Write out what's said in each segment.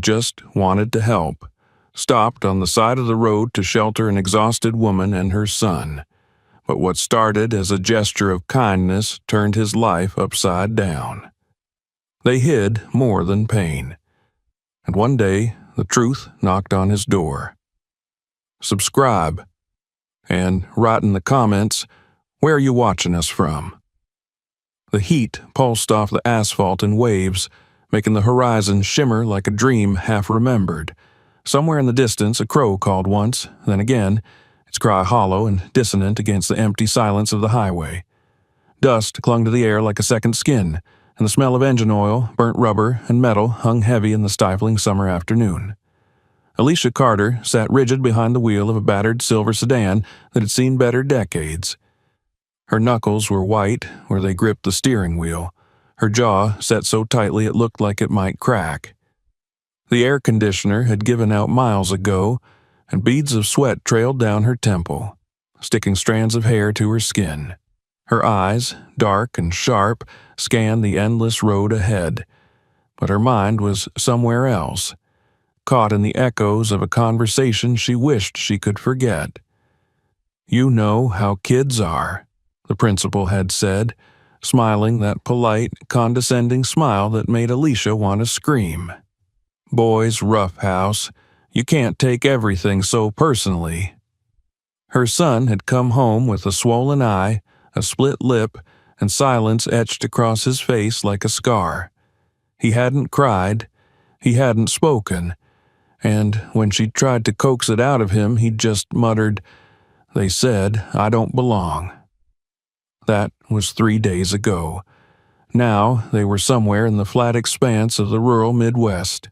just wanted to help, stopped on the side of the road to shelter an exhausted woman and her son. But what started as a gesture of kindness turned his life upside down. They hid more than pain. And one day, the truth knocked on his door. Subscribe. And write in the comments, where are you watching us from? The heat pulsed off the asphalt in waves, making the horizon shimmer like a dream half remembered. Somewhere in the distance, a crow called once, then again, its cry hollow and dissonant against the empty silence of the highway. Dust clung to the air like a second skin, and the smell of engine oil, burnt rubber, and metal hung heavy in the stifling summer afternoon. Alicia Carter sat rigid behind the wheel of a battered silver sedan that had seen better decades. Her knuckles were white where they gripped the steering wheel, her jaw set so tightly it looked like it might crack. The air conditioner had given out miles ago, and beads of sweat trailed down her temple, sticking strands of hair to her skin. Her eyes, dark and sharp, scanned the endless road ahead, but her mind was somewhere else, caught in the echoes of a conversation she wished she could forget. "You know how kids are," the principal had said, smiling that polite, condescending smile that made Alicia want to scream. "Boys roughhouse. You can't take everything so personally." Her son had come home with a swollen eye, a split lip, and silence etched across his face like a scar. He hadn't cried, he hadn't spoken, and when she tried to coax it out of him, he just muttered, "They said I don't belong." That was 3 days ago. Now they were somewhere in the flat expanse of the rural Midwest,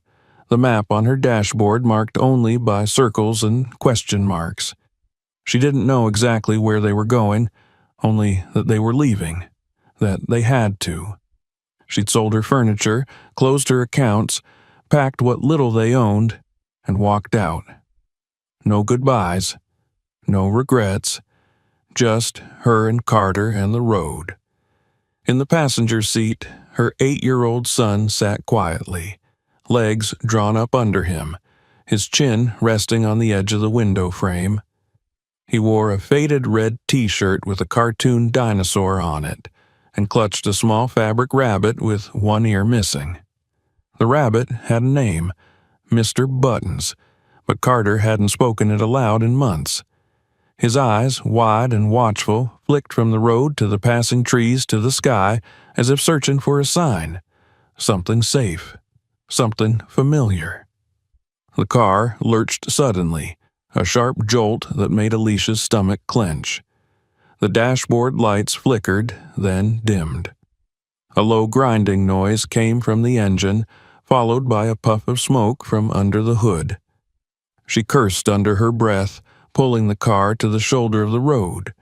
the map on her dashboard marked only by circles and question marks. She didn't know exactly where they were going, only that they were leaving, that they had to. She'd sold her furniture, closed her accounts, packed what little they owned, and walked out. No goodbyes, no regrets, just her and Carter and the road. In the passenger seat, her 8-year-old son sat quietly, legs drawn up under him, his chin resting on the edge of the window frame. He wore a faded red t-shirt with a cartoon dinosaur on it, and clutched a small fabric rabbit with one ear missing. The rabbit had a name, Mr. Buttons, but Carter hadn't spoken it aloud in months. His eyes, wide and watchful, flicked from the road to the passing trees to the sky, as if searching for a sign. Something safe. Something familiar. The car lurched suddenly, a sharp jolt that made Alicia's stomach clench. The dashboard lights flickered, then dimmed. A low grinding noise came from the engine, followed by a puff of smoke from under the hood. She cursed under her breath, pulling the car to the shoulder of the road.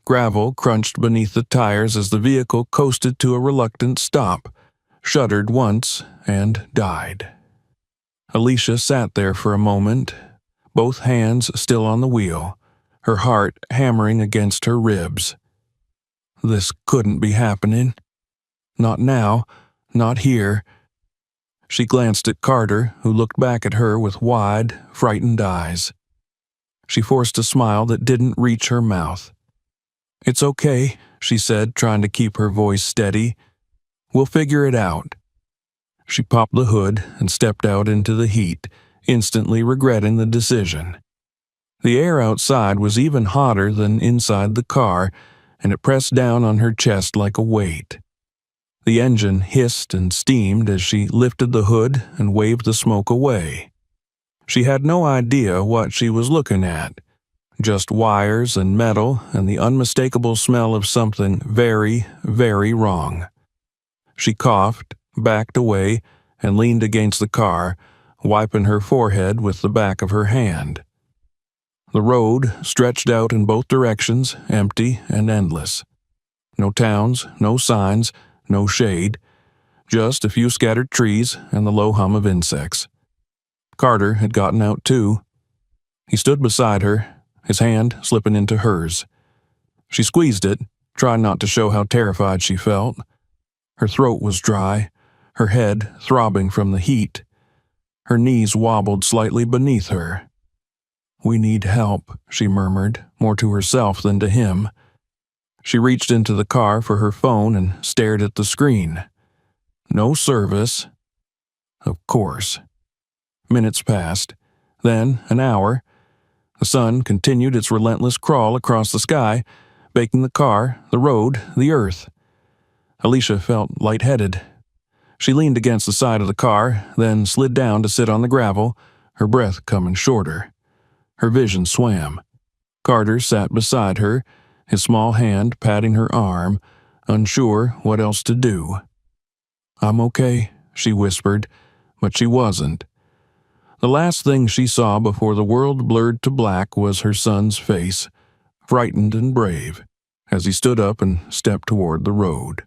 Gravel crunched beneath the tires as the vehicle coasted to a reluctant stop, shuddered once, and died. Alicia sat there for a moment, both hands still on the wheel, her heart hammering against her ribs. This couldn't be happening. Not now, not here. She glanced at Carter, who looked back at her with wide, frightened eyes. She forced a smile that didn't reach her mouth. "It's okay," she said, trying to keep her voice steady. "We'll figure it out." She popped the hood and stepped out into the heat, instantly regretting the decision. The air outside was even hotter than inside the car, and it pressed down on her chest like a weight. The engine hissed and steamed as she lifted the hood and waved the smoke away. She had no idea what she was looking at, just wires and metal and the unmistakable smell of something very, very wrong. She coughed, backed away, and leaned against the car, wiping her forehead with the back of her hand. The road stretched out in both directions, empty and endless. No towns, no signs, no shade, just a few scattered trees and the low hum of insects. Carter had gotten out too. He stood beside her, his hand slipping into hers. She squeezed it, trying not to show how terrified she felt. Her throat was dry, her head throbbing from the heat. Her knees wobbled slightly beneath her. "We need help," she murmured, more to herself than to him. She reached into the car for her phone and stared at the screen. No service. Of course. Minutes passed, then an hour. The sun continued its relentless crawl across the sky, baking the car, the road, the earth. Alicia felt lightheaded. She leaned against the side of the car, then slid down to sit on the gravel, her breath coming shorter. Her vision swam. Carter sat beside her, his small hand patting her arm, unsure what else to do. "I'm okay," she whispered, but she wasn't. The last thing she saw before the world blurred to black was her son's face, frightened and brave, as he stood up and stepped toward the road.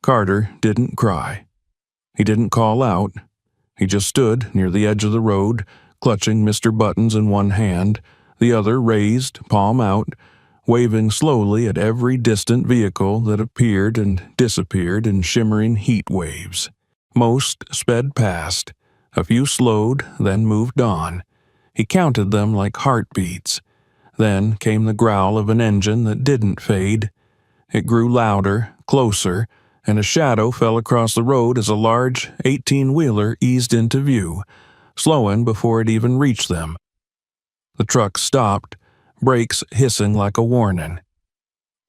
Carter didn't cry. He didn't call out. He just stood near the edge of the road, clutching Mr. Buttons in one hand, the other raised, palm out, waving slowly at every distant vehicle that appeared and disappeared in shimmering heat waves. Most sped past. A few slowed, then moved on. He counted them like heartbeats. Then came the growl of an engine that didn't fade. It grew louder, closer, and a shadow fell across the road as a large 18-wheeler eased into view, slowing before it even reached them. The truck stopped, brakes hissing like a warning.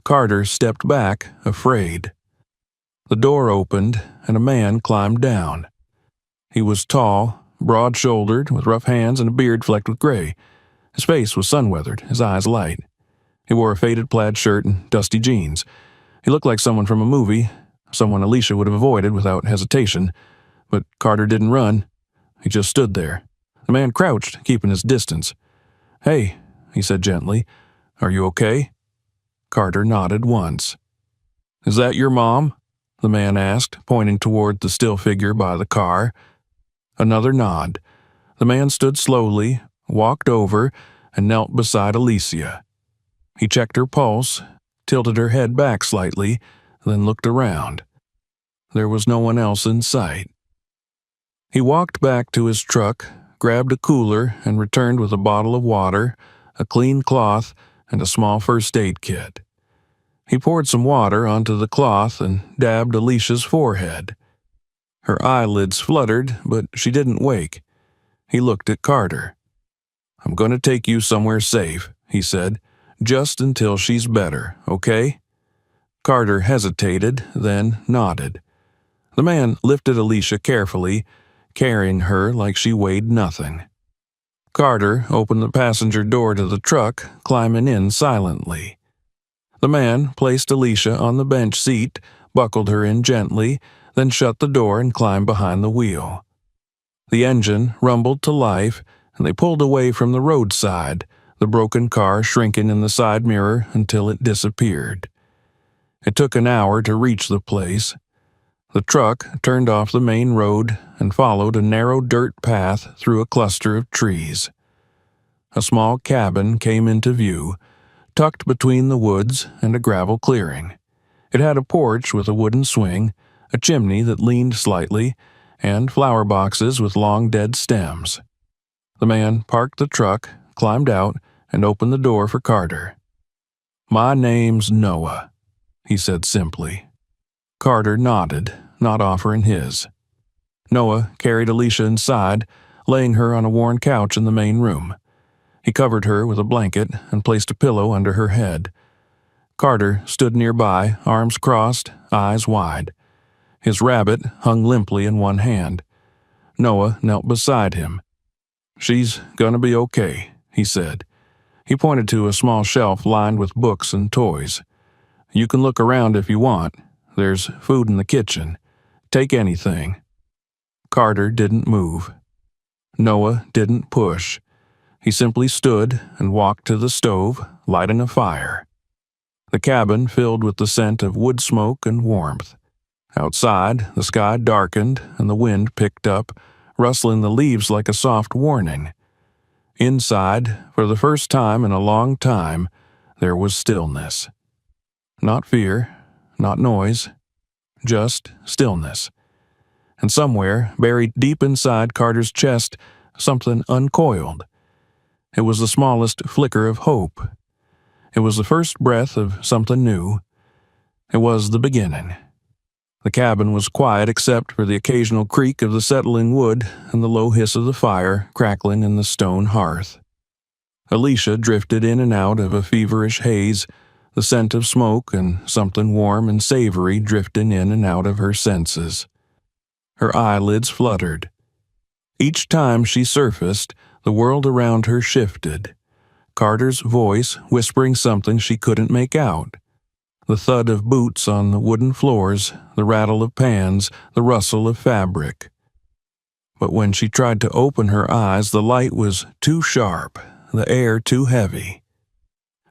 Carter stepped back, afraid. The door opened, and a man climbed down. He was tall, broad-shouldered, with rough hands and a beard flecked with gray. His face was sun-weathered, his eyes light. He wore a faded plaid shirt and dusty jeans. He looked like someone from a movie, someone Alicia would have avoided without hesitation. But Carter didn't run. He just stood there. The man crouched, keeping his distance. "Hey," he said gently, "are you okay?" Carter nodded once. "Is that your mom?" the man asked, pointing toward the still figure by the car. Another nod. The man stood slowly, walked over, and knelt beside Alicia. He checked her pulse, tilted her head back slightly, then looked around. There was no one else in sight. He walked back to his truck, grabbed a cooler, and returned with a bottle of water, a clean cloth, and a small first aid kit. He poured some water onto the cloth and dabbed Alicia's forehead. Her eyelids fluttered, but she didn't wake. He looked at Carter. "I'm going to take you somewhere safe," he said, "just until she's better, okay?" Carter hesitated, then nodded. The man lifted Alicia carefully, carrying her like she weighed nothing. Carter opened the passenger door to the truck, climbing in silently. The man placed Alicia on the bench seat, buckled her in gently, then shut the door and climbed behind the wheel. The engine rumbled to life, and they pulled away from the roadside, the broken car shrinking in the side mirror until it disappeared. It took an hour to reach the place. The truck turned off the main road and followed a narrow dirt path through a cluster of trees. A small cabin came into view, tucked between the woods and a gravel clearing. It had a porch with a wooden swing, a chimney that leaned slightly, and flower boxes with long dead stems. The man parked the truck, climbed out, and opened the door for Carter. "My name's Noah," he said simply. Carter nodded, not offering his. Noah carried Alicia inside, laying her on a worn couch in the main room. He covered her with a blanket and placed a pillow under her head. Carter stood nearby, arms crossed, eyes wide. His rabbit hung limply in one hand. Noah knelt beside him. "She's gonna be okay," he said. He pointed to a small shelf lined with books and toys. "You can look around if you want. There's food in the kitchen. Take anything." Carter didn't move. Noah didn't push. He simply stood and walked to the stove, lighting a fire. The cabin filled with the scent of wood smoke and warmth. Outside, the sky darkened and the wind picked up, rustling the leaves like a soft warning. Inside, for the first time in a long time, there was stillness. Not fear, not noise, just stillness. And somewhere, buried deep inside Carter's chest, something uncoiled. It was the smallest flicker of hope. It was the first breath of something new. It was the beginning. The cabin was quiet except for the occasional creak of the settling wood and the low hiss of the fire crackling in the stone hearth. Alicia drifted in and out of a feverish haze, the scent of smoke and something warm and savory drifting in and out of her senses. Her eyelids fluttered. Each time she surfaced, the world around her shifted. Carter's voice whispering something she couldn't make out. The thud of boots on the wooden floors, the rattle of pans, the rustle of fabric. But when she tried to open her eyes, the light was too sharp, the air too heavy.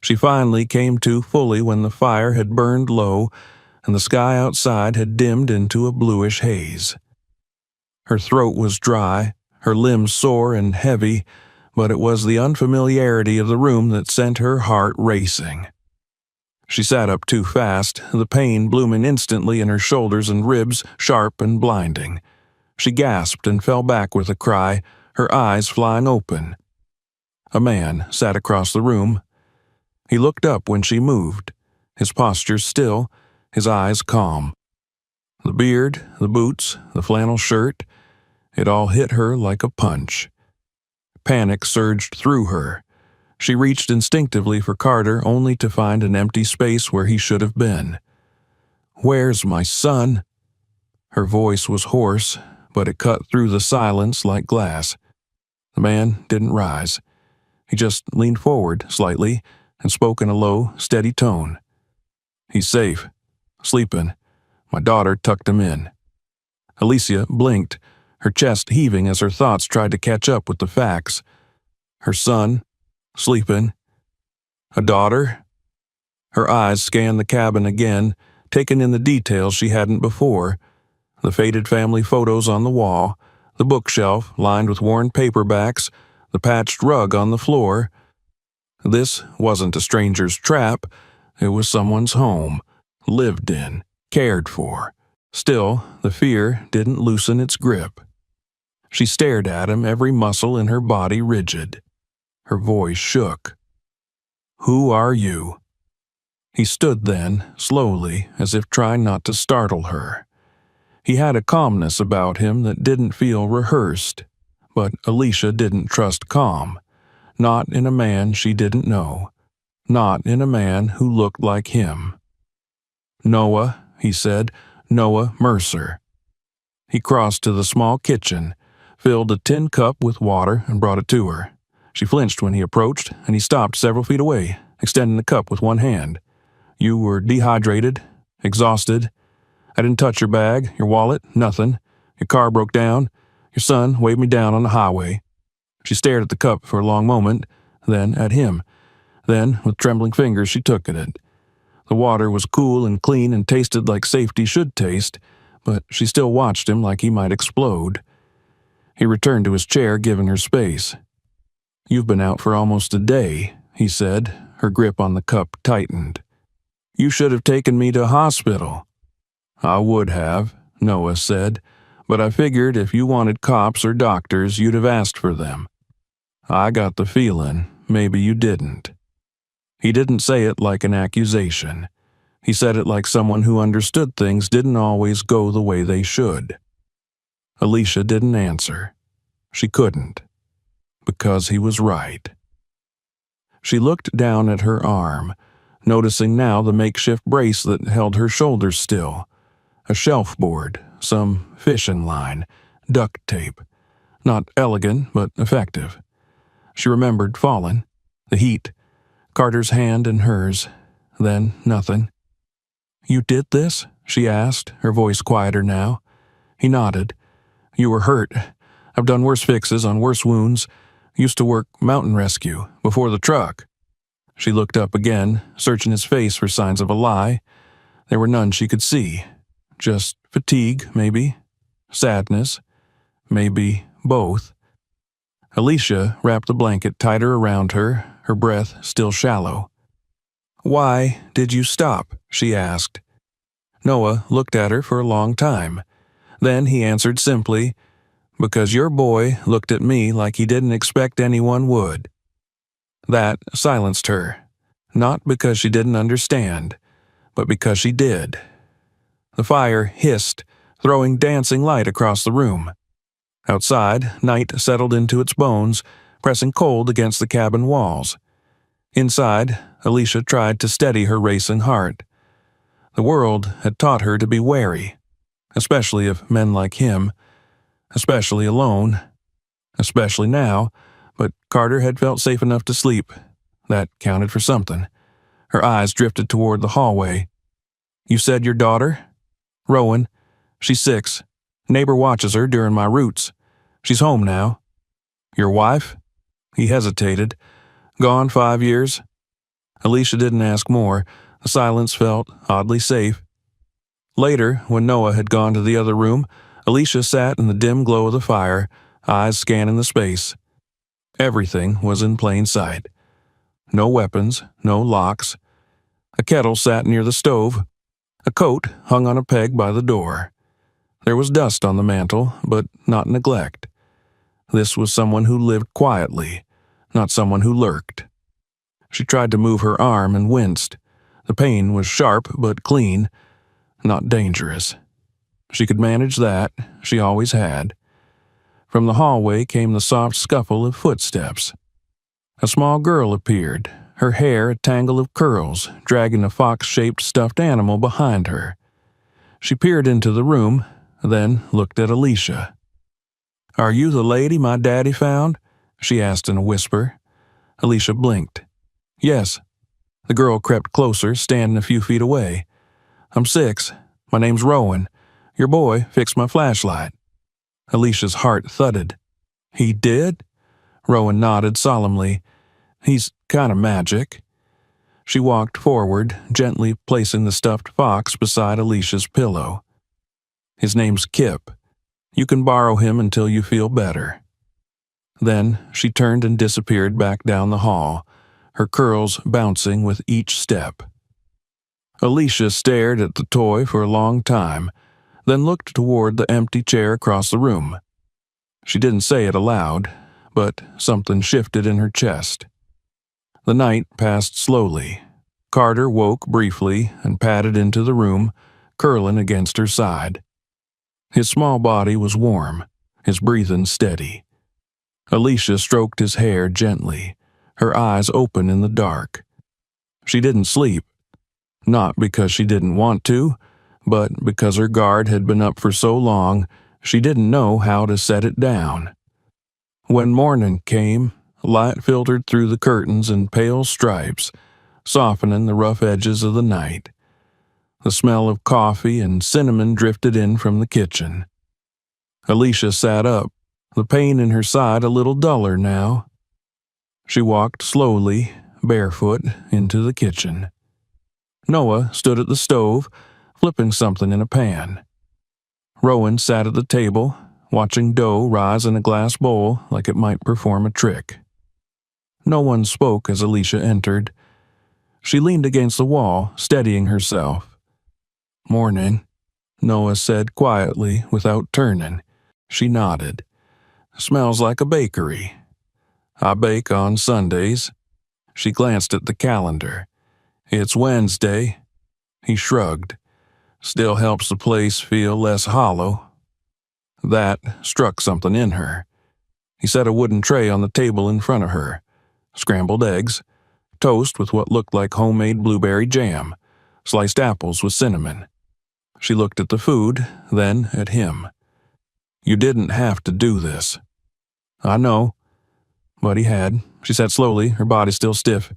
She finally came to fully when the fire had burned low and the sky outside had dimmed into a bluish haze. Her throat was dry, her limbs sore and heavy, but it was the unfamiliarity of the room that sent her heart racing. She sat up too fast, the pain blooming instantly in her shoulders and ribs, sharp and blinding. She gasped and fell back with a cry, her eyes flying open. A man sat across the room. He looked up when she moved, his posture still, his eyes calm. The beard, the boots, the flannel shirt, it all hit her like a punch. Panic surged through her. She reached instinctively for Carter only to find an empty space where he should have been. "Where's my son?" Her voice was hoarse, but it cut through the silence like glass. The man didn't rise. He just leaned forward slightly and spoke in a low, steady tone. "He's safe. Sleeping. My daughter tucked him in." Alicia blinked, her chest heaving as her thoughts tried to catch up with the facts. Her son, sleeping. A daughter? Her eyes scanned the cabin again, taking in the details she hadn't before. The faded family photos on the wall, the bookshelf lined with worn paperbacks, the patched rug on the floor. This wasn't a stranger's trap. It was someone's home, lived in, cared for. Still, the fear didn't loosen its grip. She stared at him, every muscle in her body rigid. Her voice shook. "Who are you?" He stood then, slowly, as if trying not to startle her. He had a calmness about him that didn't feel rehearsed, but Alicia didn't trust calm. Not in a man she didn't know. Not in a man who looked like him. "Noah," he said, "Noah Mercer." He crossed to the small kitchen, filled a tin cup with water, and brought it to her. She flinched when he approached, and he stopped several feet away, extending the cup with one hand. "You were dehydrated, exhausted. I didn't touch your bag, your wallet, nothing. Your car broke down. Your son waved me down on the highway." She stared at the cup for a long moment, then at him. Then, with trembling fingers, she took at it. The water was cool and clean and tasted like safety should taste, but she still watched him like he might explode. He returned to his chair, giving her space. "You've been out for almost a day," he said. Her grip on the cup tightened. "You should have taken me to hospital." "I would have," Noah said, "but I figured if you wanted cops or doctors, you'd have asked for them. I got the feeling maybe you didn't." He didn't say it like an accusation. He said it like someone who understood things didn't always go the way they should. Alicia didn't answer. She couldn't. Because he was right. She looked down at her arm, noticing now the makeshift brace that held her shoulders still. A shelf board, some fishing line, duct tape. Not elegant, but effective. She remembered falling, the heat, Carter's hand in hers, then nothing. "You did this?" she asked, her voice quieter now. He nodded. "You were hurt. I've done worse fixes on worse wounds. Used to work mountain rescue, before the truck." She looked up again, searching his face for signs of a lie. There were none she could see. Just fatigue, maybe. Sadness. Maybe both. Alicia wrapped the blanket tighter around her, her breath still shallow. "Why did you stop?" she asked. Noah looked at her for a long time. Then he answered simply, "Because your boy looked at me like he didn't expect anyone would." That silenced her, not because she didn't understand, but because she did. The fire hissed, throwing dancing light across the room. Outside, night settled into its bones, pressing cold against the cabin walls. Inside, Alicia tried to steady her racing heart. The world had taught her to be wary, especially of men like him, especially alone, especially now, but Carter had felt safe enough to sleep. That counted for something. Her eyes drifted toward the hallway. "You said your daughter?" "Rowan. She's 6. Neighbor watches her during my routes. She's home now." "Your wife?" He hesitated. "Gone 5 years?" Alicia didn't ask more. The silence felt oddly safe. Later, when Noah had gone to the other room, Alicia sat in the dim glow of the fire, eyes scanning the space. Everything was in plain sight. No weapons, no locks. A kettle sat near the stove. A coat hung on a peg by the door. There was dust on the mantel, but not neglect. This was someone who lived quietly, not someone who lurked. She tried to move her arm and winced. The pain was sharp but clean, not dangerous. She could manage that, she always had. From the hallway came the soft scuffle of footsteps. A small girl appeared, her hair a tangle of curls, dragging a fox-shaped stuffed animal behind her. She peered into the room, then looked at Alicia. "Are you the lady my daddy found?" she asked in a whisper. Alicia blinked. "Yes." The girl crept closer, standing a few feet away. "I'm 6. My name's Rowan. Your boy fixed my flashlight." Alicia's heart thudded. "He did?" Rowan nodded solemnly. "He's kind of magic." She walked forward, gently placing the stuffed fox beside Alicia's pillow. "His name's Kip. You can borrow him until you feel better." Then she turned and disappeared back down the hall, her curls bouncing with each step. Alicia stared at the toy for a long time, then looked toward the empty chair across the room. She didn't say it aloud, but something shifted in her chest. The night passed slowly. Carter woke briefly and padded into the room, curling against her side. His small body was warm, his breathing steady. Alicia stroked his hair gently, her eyes open in the dark. She didn't sleep, not because she didn't want to, but because her guard had been up for so long she didn't know how to set it down. When morning came, light filtered through the curtains in pale stripes, softening the rough edges of the night. The smell of coffee and cinnamon drifted in from the kitchen. Alicia sat up, the pain in her side a little duller now. She walked slowly, barefoot, into the kitchen. Noah stood at the stove, flipping something in a pan. Rowan sat at the table, watching dough rise in a glass bowl like it might perform a trick. No one spoke as Alicia entered. She leaned against the wall, steadying herself. "Morning," Noah said quietly without turning. She nodded. "Smells like a bakery." "I bake on Sundays." She glanced at the calendar. "It's Wednesday." He shrugged. "Still helps the place feel less hollow." That struck something in her. He set a wooden tray on the table in front of her. Scrambled eggs, toast with what looked like homemade blueberry jam, sliced apples with cinnamon. She looked at the food, then at him. "You didn't have to do this." "I know." But he had. She sat slowly, her body still stiff.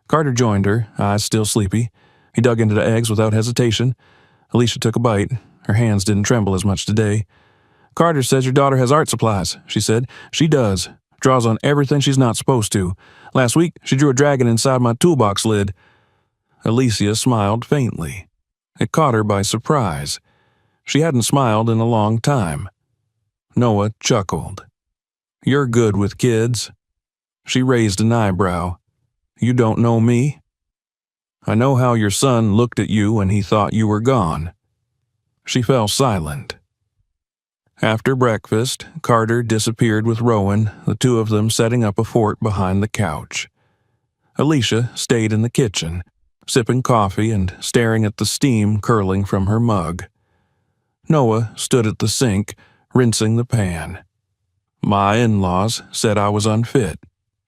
Carter joined her, eyes still sleepy. He dug into the eggs without hesitation. Alicia took a bite. Her hands didn't tremble as much today. "Carter says your daughter has art supplies," she said. "She does. Draws on everything she's not supposed to. Last week, she drew a dragon inside my toolbox lid." Alicia smiled faintly. It caught her by surprise. She hadn't smiled in a long time. Noah chuckled. "You're good with kids." She raised an eyebrow. "You don't know me?" "I know how your son looked at you when he thought you were gone." She fell silent. After breakfast, Carter disappeared with Rowan, the two of them setting up a fort behind the couch. Alicia stayed in the kitchen, sipping coffee and staring at the steam curling from her mug. Noah stood at the sink, rinsing the pan. "My in-laws said I was unfit,"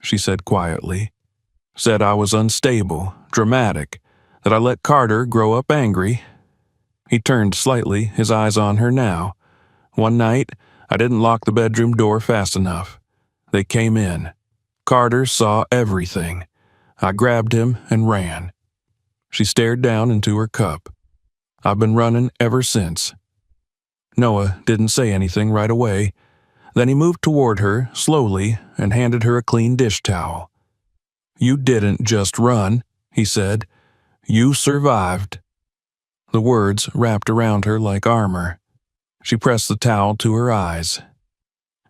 she said quietly. "Said I was unstable, dramatic, that I let Carter grow up angry." He turned slightly, his eyes on her now. "One night, I didn't lock the bedroom door fast enough. They came in. Carter saw everything. I grabbed him and ran." She stared down into her cup. "I've been running ever since." Noah didn't say anything right away. Then he moved toward her, slowly, and handed her a clean dish towel. "You didn't just run," he said. "You survived." The words wrapped around her like armor. She pressed the towel to her eyes.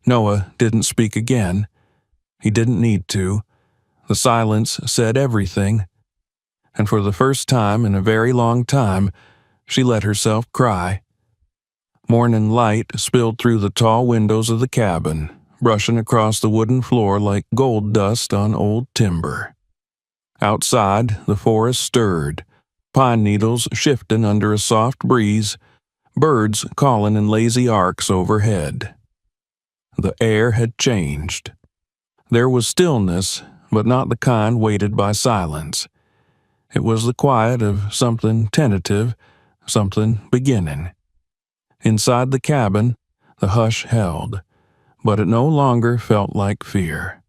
Noah didn't speak again. He didn't need to. The silence said everything. And for the first time in a very long time, she let herself cry. Morning light spilled through the tall windows of the cabin, brushing across the wooden floor like gold dust on old timber. Outside, the forest stirred, pine needles shifting under a soft breeze, birds calling in lazy arcs overhead. The air had changed. There was stillness, but not the kind weighted by silence. It was the quiet of something tentative, something beginning. Inside the cabin, the hush held, but it no longer felt like fear.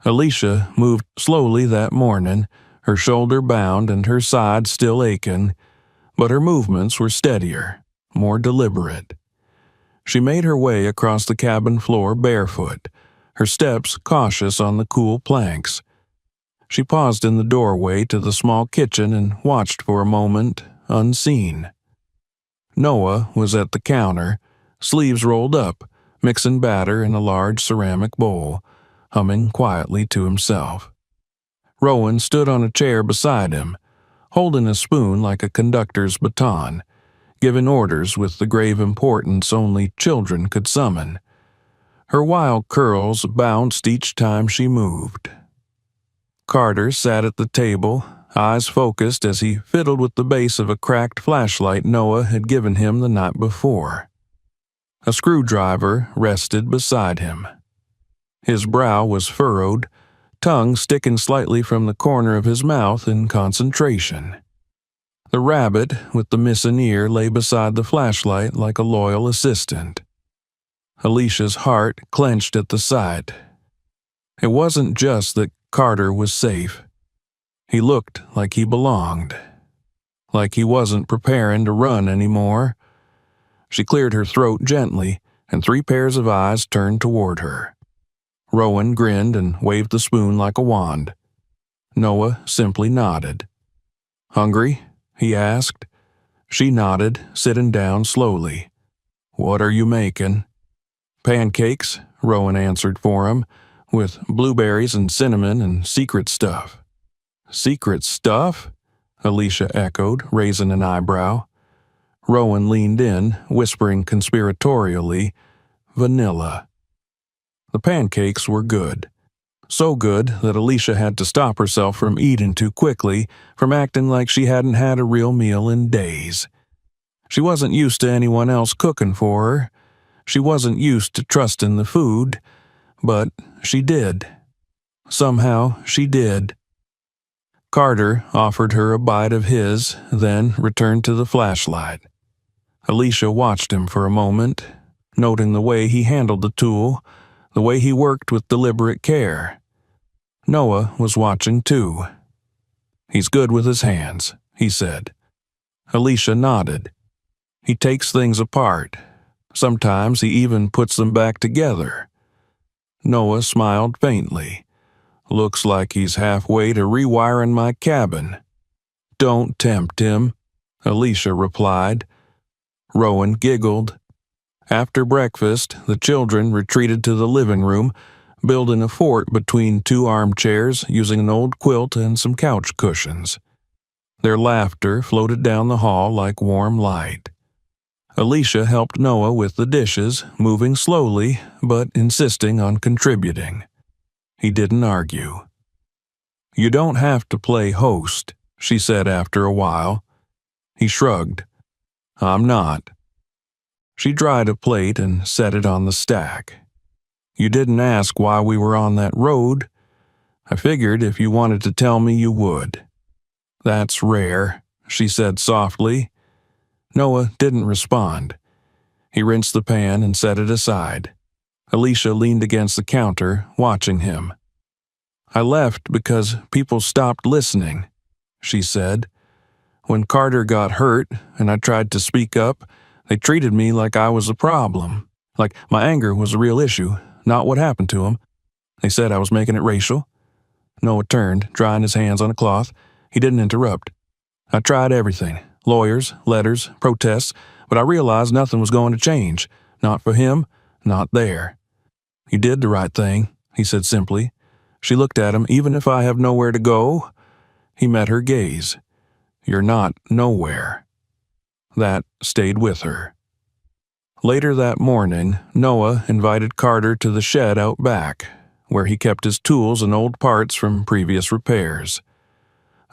Alicia moved slowly that morning, her shoulder bound and her side still aching, but her movements were steadier, more deliberate. She made her way across the cabin floor barefoot, her steps cautious on the cool planks. She paused in the doorway to the small kitchen and watched for a moment, unseen. Noah was at the counter, sleeves rolled up, mixing batter in a large ceramic bowl, humming quietly to himself. Rowan stood on a chair beside him, holding a spoon like a conductor's baton, giving orders with the grave importance only children could summon. Her wild curls bounced each time she moved. Carter sat at the table, eyes focused as he fiddled with the base of a cracked flashlight Noah had given him the night before. A screwdriver rested beside him. His brow was furrowed, tongue sticking slightly from the corner of his mouth in concentration. The rabbit with the missing ear lay beside the flashlight like a loyal assistant. Alicia's heart clenched at the sight. It wasn't just that Carter was safe. He looked like he belonged. Like he wasn't preparing to run anymore. She cleared her throat gently, and 3 pairs of eyes turned toward her. Rowan grinned and waved the spoon like a wand. Noah simply nodded. "Hungry?" he asked. She nodded, sitting down slowly. "What are you making?" "Pancakes," Rowan answered for him, "with blueberries and cinnamon and secret stuff." "Secret stuff?" Alicia echoed, raising an eyebrow. Rowan leaned in, whispering conspiratorially, "Vanilla." The pancakes were good. So good that Alicia had to stop herself from eating too quickly, from acting like she hadn't had a real meal in days. She wasn't used to anyone else cooking for her. She wasn't used to trusting the food, but she did. Somehow she did. Carter offered her a bite of his, then returned to the flashlight. Alicia watched him for a moment, noting the way he handled the tool, the way he worked with deliberate care. Noah was watching too. "He's good with his hands," he said. Alicia nodded. "He takes things apart. Sometimes he even puts them back together." Noah smiled faintly. "Looks like he's halfway to rewiring my cabin." "Don't tempt him," Alicia replied. Rowan giggled. After breakfast, the children retreated to the living room, building a fort between 2 armchairs using an old quilt and some couch cushions. Their laughter floated down the hall like warm light. Alicia helped Noah with the dishes, moving slowly, but insisting on contributing. He didn't argue. "You don't have to play host," she said after a while. He shrugged. "I'm not." She dried a plate and set it on the stack. "You didn't ask why we were on that road. I figured if you wanted to tell me, you would." "That's rare," she said softly. Noah didn't respond. He rinsed the pan and set it aside. Alicia leaned against the counter, watching him. "I left because people stopped listening," she said. "When Carter got hurt and I tried to speak up, they treated me like I was a problem, like my anger was a real issue, not what happened to him. They said I was making it racial." Noah turned, drying his hands on a cloth. He didn't interrupt. "I tried everything, lawyers, letters, protests, but I realized nothing was going to change. Not for him, not there." "You did the right thing," he said simply. She looked at him. "Even if I have nowhere to go?" He met her gaze. "You're not nowhere." That stayed with her. Later that morning, Noah invited Carter to the shed out back, where he kept his tools and old parts from previous repairs.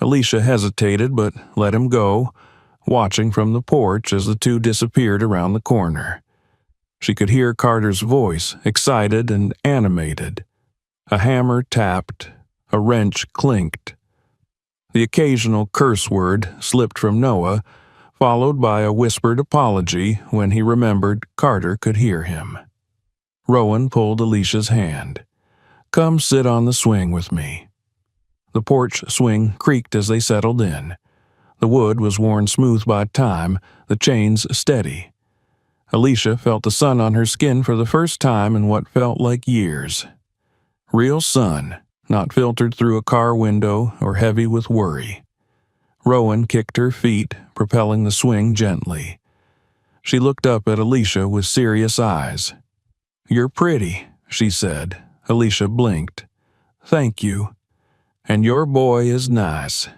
Alicia hesitated but let him go, watching from the porch as the two disappeared around the corner. She could hear Carter's voice, excited and animated. A hammer tapped, a wrench clinked. The occasional curse word slipped from Noah, followed by a whispered apology when he remembered Carter could hear him. Rowan pulled Alicia's hand. "Come sit on the swing with me." The porch swing creaked as they settled in. The wood was worn smooth by time, the chains steady. Alicia felt the sun on her skin for the first time in what felt like years. Real sun, not filtered through a car window or heavy with worry. Rowan kicked her feet, propelling the swing gently. She looked up at Alicia with serious eyes. "You're pretty," she said. Alicia blinked. "Thank you. And your boy is nice.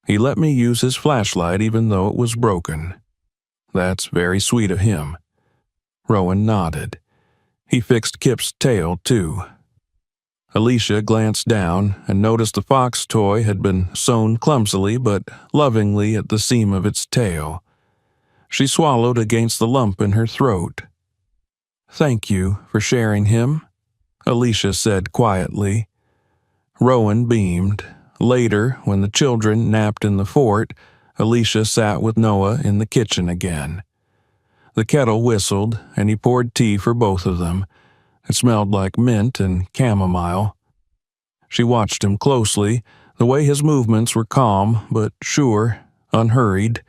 He let me use his flashlight even though it was broken." "That's very sweet of him." Rowan nodded. "He fixed Kip's tail, too." Alicia glanced down and noticed the fox toy had been sewn clumsily but lovingly at the seam of its tail. She swallowed against the lump in her throat. "Thank you for sharing him," Alicia said quietly. Rowan beamed. Later, when the children napped in the fort, Alicia sat with Noah in the kitchen again. The kettle whistled, and he poured tea for both of them. It smelled like mint and chamomile. She watched him closely, the way his movements were calm but sure, unhurried.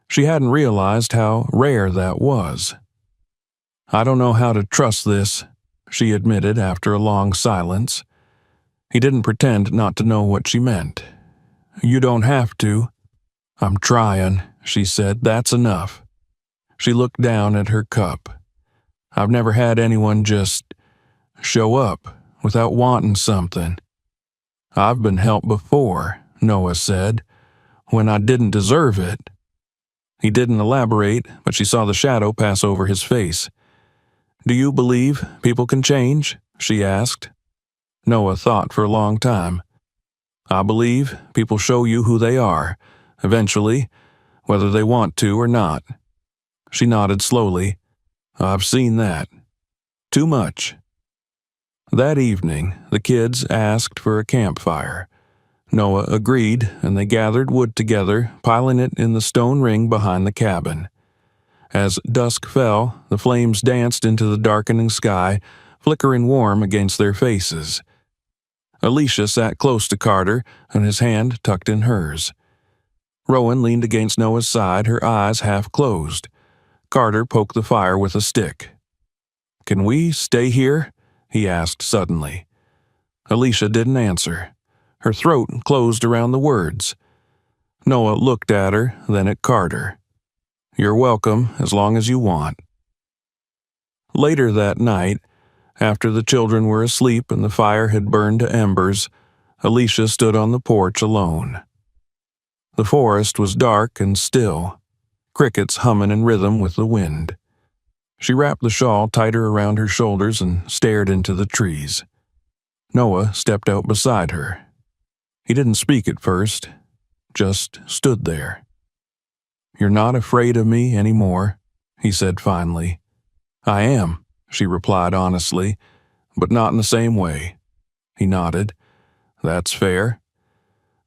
She hadn't realized how rare that was. "I don't know how to trust this," she admitted after a long silence. He didn't pretend not to know what she meant. "You don't have to." "I'm trying," she said. "That's enough." She looked down at her cup. "I've never had anyone just show up without wanting something." "I've been helped before," Noah said, "when I didn't deserve it." He didn't elaborate, but she saw the shadow pass over his face. "Do you believe people can change?" she asked. Noah thought for a long time. "I believe people show you who they are, eventually, whether they want to or not." She nodded slowly. "I've seen that. Too much." That evening, the kids asked for a campfire. Noah agreed, and they gathered wood together, piling it in the stone ring behind the cabin. As dusk fell, the flames danced into the darkening sky, flickering warm against their faces. Alicia sat close to Carter, and his hand tucked in hers. Rowan leaned against Noah's side, her eyes half closed. Carter poked the fire with a stick. "Can we stay here?" he asked suddenly. Alicia didn't answer. Her throat closed around the words. Noah looked at her, then at Carter. "You're welcome as long as you want." Later that night, after the children were asleep and the fire had burned to embers, Alicia stood on the porch alone. The forest was dark and still. crickets humming in rhythm with the wind. She wrapped the shawl tighter around her shoulders and stared into the trees. Noah stepped out beside her. He didn't speak at first, just stood there. "You're not afraid of me anymore," he said finally. "I am," she replied honestly, "but not in the same way." He nodded. "That's fair."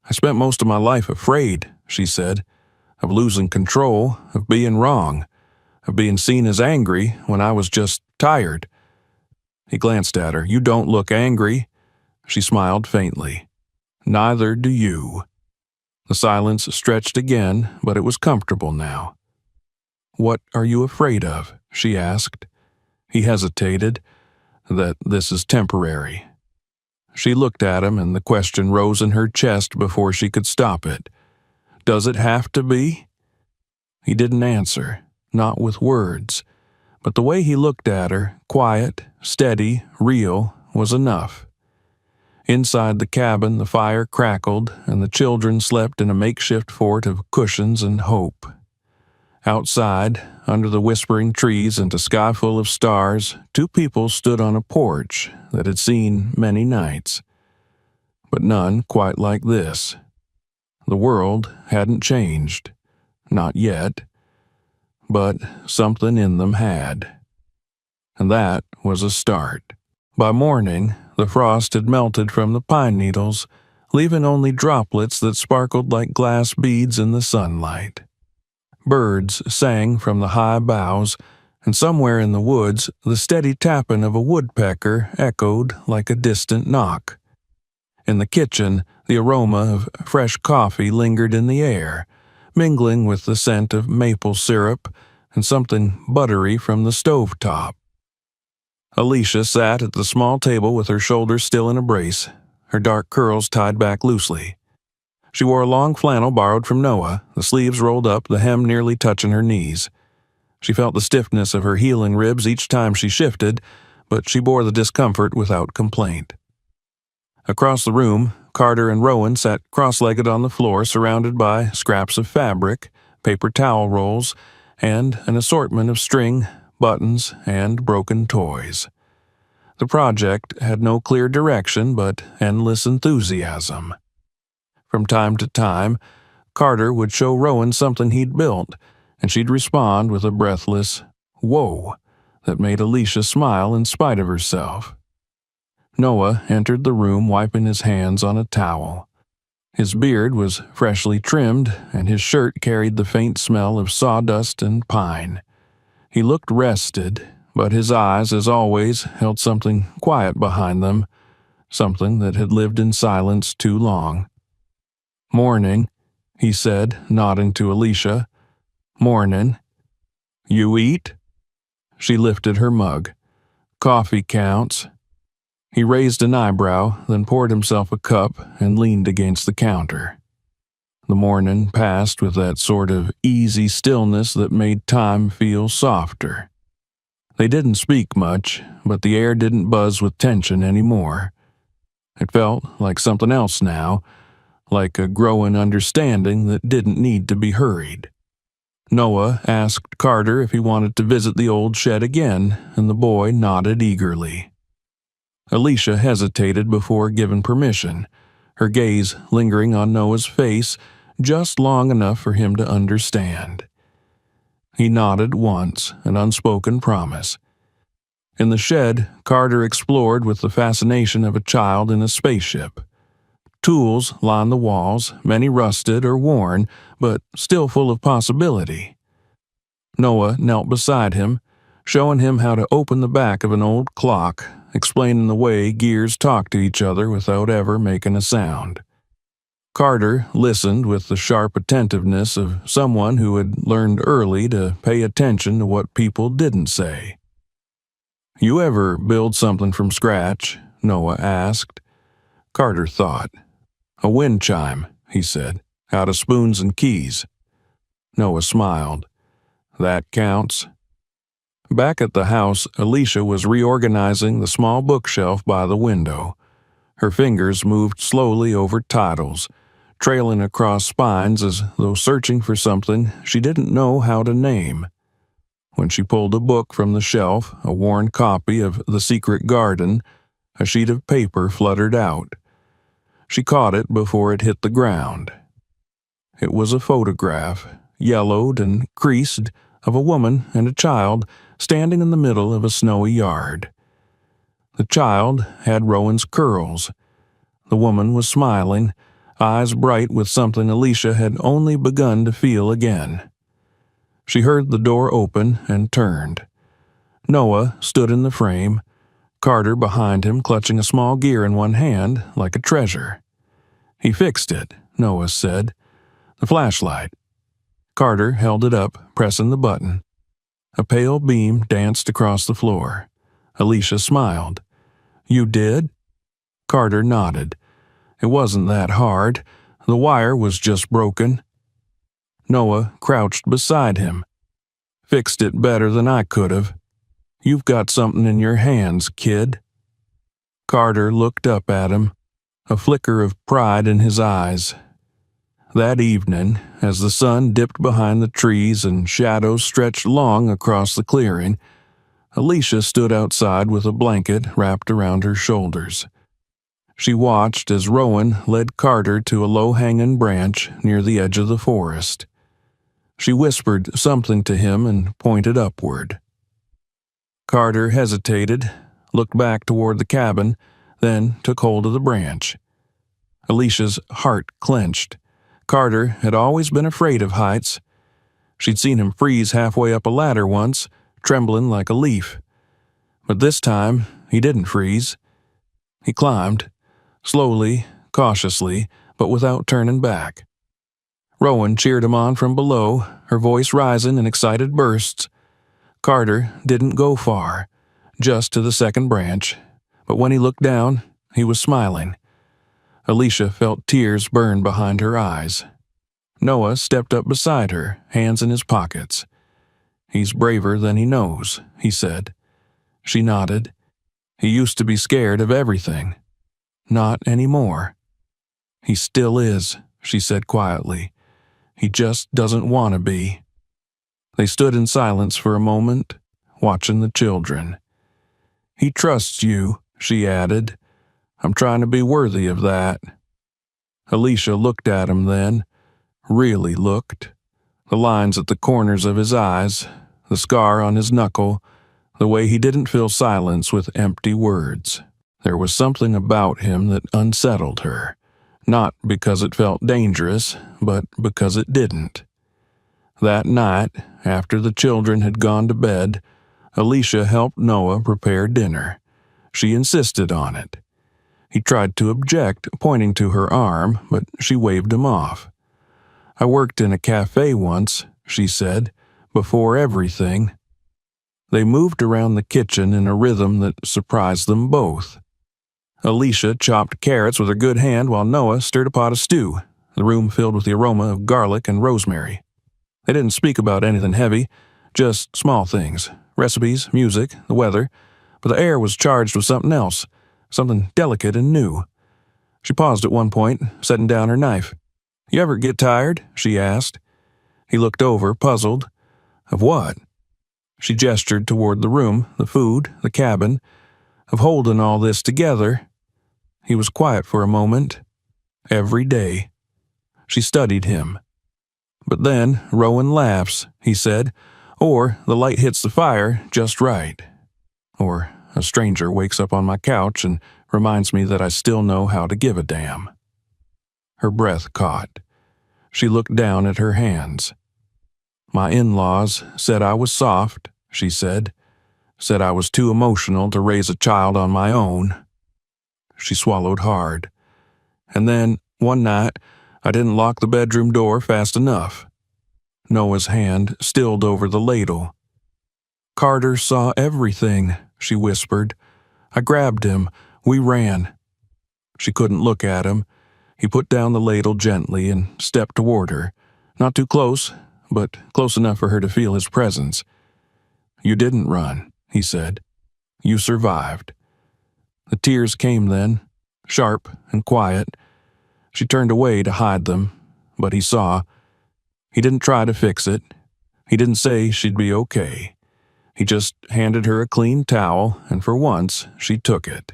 "I spent most of my life afraid," she said, "of losing control, of being wrong, of being seen as angry when I was just tired." He glanced at her. "You don't look angry." She smiled faintly. "Neither do you." The silence stretched again, but it was comfortable now. "What are you afraid of?" she asked. He hesitated. "That this is temporary." She looked at him, and the question rose in her chest before she could stop it. "Does it have to be?" He didn't answer, not with words, but the way he looked at her, quiet, steady, real, was enough. Inside the cabin, the fire crackled, and the children slept in a makeshift fort of cushions and hope. Outside, under the whispering trees and a sky full of stars, two people stood on a porch that had seen many nights, but none quite like this. The world hadn't changed, not yet, but something in them had. And that was a start. By morning, the frost had melted from the pine needles, leaving only droplets that sparkled like glass beads in the sunlight. Birds sang from the high boughs, and somewhere in the woods the steady tapping of a woodpecker echoed like a distant knock. In the kitchen, the aroma of fresh coffee lingered in the air, mingling with the scent of maple syrup and something buttery from the stove top. Alicia sat at the small table with her shoulders still in a brace, her dark curls tied back loosely. She wore a long flannel borrowed from Noah, the sleeves rolled up, the hem nearly touching her knees. She felt the stiffness of her heeling ribs each time she shifted, but she bore the discomfort without complaint. Across the room, Carter and Rowan sat cross-legged on the floor, surrounded by scraps of fabric, paper towel rolls, and an assortment of string, buttons, and broken toys. The project had no clear direction but endless enthusiasm. From time to time, Carter would show Rowan something he'd built, and she'd respond with a breathless, "Whoa," that made Alicia smile in spite of herself. Noah entered the room wiping his hands on a towel. His beard was freshly trimmed, and his shirt carried the faint smell of sawdust and pine. He looked rested, but his eyes, as always, held something quiet behind them, something that had lived in silence too long. "Morning," he said, nodding to Alicia. "Morning. You eat?" She lifted her mug. "Coffee counts." He raised an eyebrow, then poured himself a cup and leaned against the counter. The morning passed with that sort of easy stillness that made time feel softer. They didn't speak much, but the air didn't buzz with tension anymore. It felt like something else now, like a growing understanding that didn't need to be hurried. Noah asked Carter if he wanted to visit the old shed again, and the boy nodded eagerly. Alicia hesitated before giving permission, her gaze lingering on Noah's face just long enough for him to understand. He nodded once, an unspoken promise. In the shed, Carter explored with the fascination of a child in a spaceship. Tools lined the walls, many rusted or worn, but still full of possibility. Noah knelt beside him, showing him how to open the back of an old clock, explaining the way gears talk to each other without ever making a sound. Carter listened with the sharp attentiveness of someone who had learned early to pay attention to what people didn't say. "You ever build something from scratch?" Noah asked. Carter thought. "A wind chime," he said, "out of spoons and keys." Noah smiled. "That counts." Back at the house, Alicia was reorganizing the small bookshelf by the window. Her fingers moved slowly over titles, trailing across spines as though searching for something she didn't know how to name. When she pulled a book from the shelf, a worn copy of The Secret Garden, a sheet of paper fluttered out. She caught it before it hit the ground. It was a photograph, yellowed and creased, of a woman and a child standing in the middle of a snowy yard. The child had Rowan's curls. The woman was smiling, eyes bright with something Alicia had only begun to feel again. She heard the door open and turned. Noah stood in the frame, Carter behind him clutching a small gear in one hand like a treasure. "He fixed it," Noah said. "The flashlight." Carter held it up, pressing the button. A pale beam danced across the floor. Alicia smiled. "You did?" Carter nodded. "It wasn't that hard. The wire was just broken." Noah crouched beside him. "Fixed it better than I could have. You've got something in your hands, kid." Carter looked up at him, a flicker of pride in his eyes. That evening, as the sun dipped behind the trees and shadows stretched long across the clearing, Alicia stood outside with a blanket wrapped around her shoulders. She watched as Rowan led Carter to a low-hanging branch near the edge of the forest. She whispered something to him and pointed upward. Carter hesitated, looked back toward the cabin, then took hold of the branch. Alicia's heart clenched. Carter had always been afraid of heights. She'd seen him freeze halfway up a ladder once, trembling like a leaf. But this time, he didn't freeze. He climbed, slowly, cautiously, but without turning back. Rowan cheered him on from below, her voice rising in excited bursts. Carter didn't go far, just to the second branch, but when he looked down, he was smiling. Alicia felt tears burn behind her eyes. Noah stepped up beside her, hands in his pockets. "He's braver than he knows," he said. She nodded. "He used to be scared of everything. Not anymore." "He still is," she said quietly. "He just doesn't want to be." They stood in silence for a moment, watching the children. "He trusts you," she added. "I'm trying to be worthy of that." Alicia looked at him then, really looked. The lines at the corners of his eyes, the scar on his knuckle, the way he didn't fill silence with empty words. There was something about him that unsettled her, not because it felt dangerous, but because it didn't. That night, after the children had gone to bed, Alicia helped Noah prepare dinner. She insisted on it. He tried to object, pointing to her arm, but she waved him off. "I worked in a cafe once," she said, "before everything." They moved around the kitchen in a rhythm that surprised them both. Alicia chopped carrots with her good hand while Noah stirred a pot of stew, the room filled with the aroma of garlic and rosemary. They didn't speak about anything heavy, just small things, recipes, music, the weather, but the air was charged with something else, something delicate and new. She paused at one point, setting down her knife. "You ever get tired?" she asked. He looked over, puzzled. "Of what?" She gestured toward the room, the food, the cabin. "Of holding all this together." He was quiet for a moment. "Every day." She studied him. "But then Rowan laughs," he said, "or the light hits the fire just right. Or a stranger wakes up on my couch and reminds me that I still know how to give a damn." Her breath caught. She looked down at her hands. "My in-laws said I was soft," she said. "Said I was too emotional to raise a child on my own." She swallowed hard. "And then, one night, I didn't lock the bedroom door fast enough." Noah's hand stilled over the ladle. "Carter saw everything," she whispered. "I grabbed him. We ran." She couldn't look at him. He put down the ladle gently and stepped toward her. Not too close, but close enough for her to feel his presence. "You didn't run," he said. "You survived." The tears came then, sharp and quiet. She turned away to hide them, but he saw. He didn't try to fix it. He didn't say she'd be okay. He just handed her a clean towel, and for once, she took it.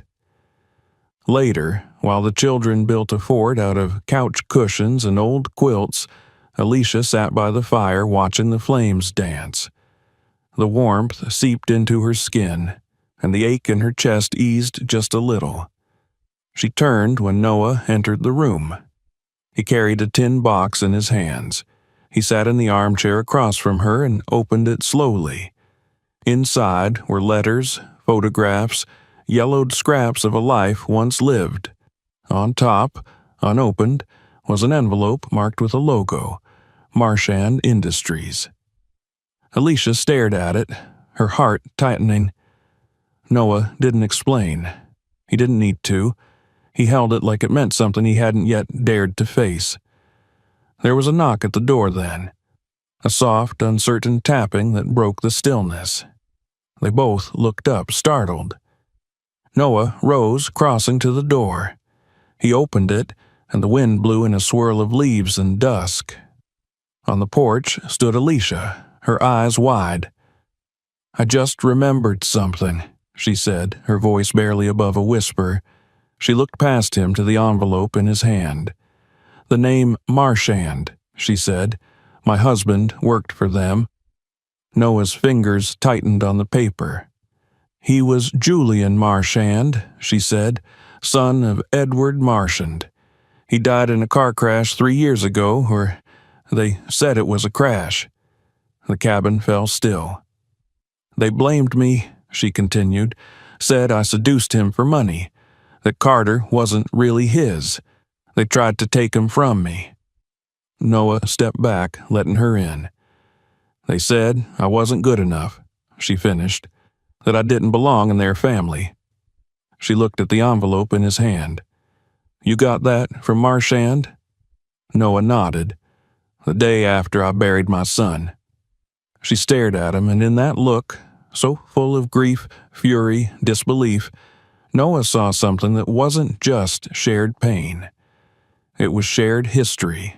Later, while the children built a fort out of couch cushions and old quilts, Alicia sat by the fire watching the flames dance. The warmth seeped into her skin, and the ache in her chest eased just a little. She turned when Noah entered the room. He carried a tin box in his hands. He sat in the armchair across from her and opened it slowly. Inside were letters, photographs, yellowed scraps of a life once lived. On top, unopened, was an envelope marked with a logo, Marchand Industries. Alicia stared at it, her heart tightening. Noah didn't explain. He didn't need to. He held it like it meant something he hadn't yet dared to face. There was a knock at the door then, a soft, uncertain tapping that broke the stillness. They both looked up, startled. Noah rose, crossing to the door. He opened it, and the wind blew in a swirl of leaves and dusk. On the porch stood Alicia, her eyes wide. "I just remembered something," she said, her voice barely above a whisper. She looked past him to the envelope in his hand. "The name Marchand," she said. "My husband worked for them." Noah's fingers tightened on the paper. "He was Julian Marchand," she said, "son of Edward Marchand. He died in a car crash 3 years ago, or they said it was a crash." The cabin fell still. "They blamed me," she continued, "said I seduced him for money, that Carter wasn't really his. They tried to take him from me." Noah stepped back, letting her in. "They said I wasn't good enough," she finished, "that I didn't belong in their family." She looked at the envelope in his hand. "You got that from Marchand?" Noah nodded. "The day after I buried my son." She stared at him, and in that look, so full of grief, fury, disbelief, Noah saw something that wasn't just shared pain. It was shared history.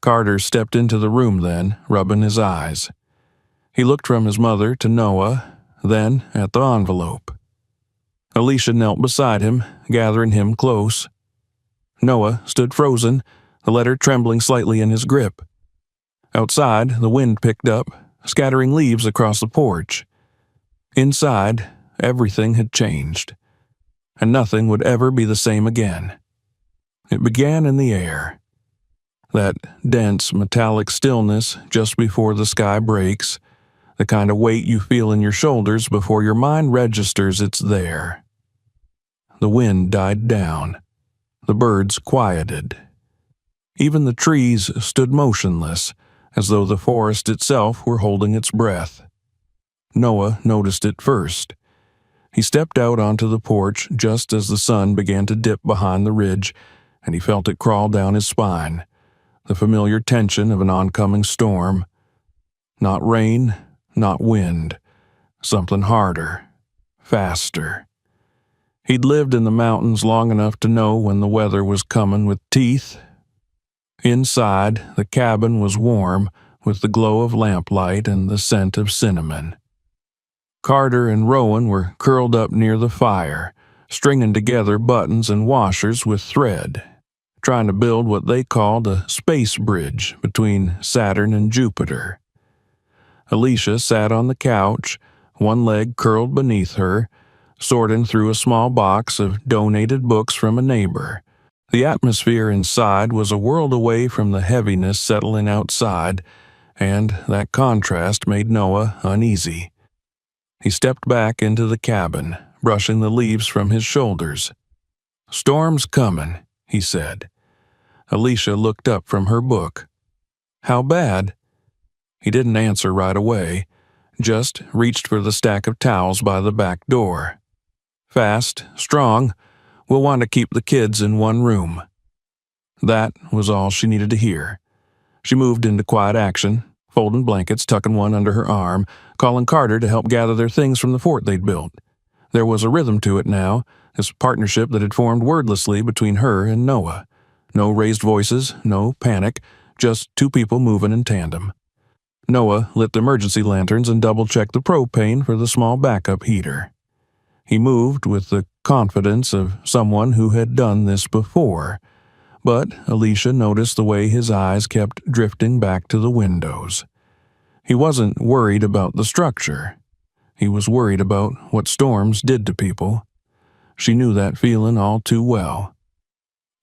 Carter stepped into the room then, rubbing his eyes. He looked from his mother to Noah, then at the envelope. Alicia knelt beside him, gathering him close. Noah stood frozen, the letter trembling slightly in his grip. Outside, the wind picked up, scattering leaves across the porch. Inside, everything had changed, and nothing would ever be the same again. It began in the air. That dense, metallic stillness just before the sky breaks, the kind of weight you feel in your shoulders before your mind registers it's there. The wind died down. The birds quieted. Even the trees stood motionless, as though the forest itself were holding its breath. Noah noticed it first. He stepped out onto the porch just as the sun began to dip behind the ridge, and he felt it crawl down his spine, the familiar tension of an oncoming storm. Not rain, not wind. Something harder, faster. He'd lived in the mountains long enough to know when the weather was coming with teeth. Inside, the cabin was warm, with the glow of lamplight and the scent of cinnamon. Carter and Rowan were curled up near the fire, stringing together buttons and washers with thread, trying to build what they called a space bridge between Saturn and Jupiter. Alicia sat on the couch, one leg curled beneath her, sorting through a small box of donated books from a neighbor. The atmosphere inside was a world away from the heaviness settling outside, and that contrast made Noah uneasy. He stepped back into the cabin, brushing the leaves from his shoulders. "Storm's coming," he said. Alicia looked up from her book. "How bad?" He didn't answer right away, just reached for the stack of towels by the back door. "Fast, strong. We'll want to keep the kids in one room." That was all she needed to hear. She moved into quiet action, folding blankets, tucking one under her arm, calling Carter to help gather their things from the fort they'd built. There was a rhythm to it now, this partnership that had formed wordlessly between her and Noah. No raised voices, no panic, just two people moving in tandem. Noah lit the emergency lanterns and double-checked the propane for the small backup heater. He moved with the confidence of someone who had done this before, but Alicia noticed the way his eyes kept drifting back to the windows. He wasn't worried about the structure. He was worried about what storms did to people. She knew that feeling all too well.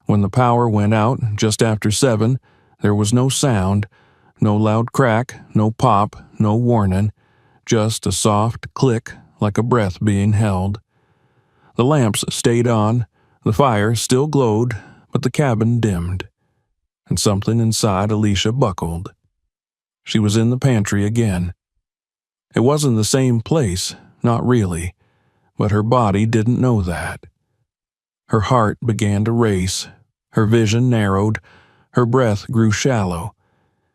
When the power went out just after 7, there was no sound, no loud crack, no pop, no warning, just a soft click like a breath being held. The lamps stayed on, the fire still glowed, but the cabin dimmed, and something inside Alicia buckled. She was in the pantry again. It wasn't the same place, not really, but her body didn't know that. Her heart began to race, her vision narrowed, her breath grew shallow.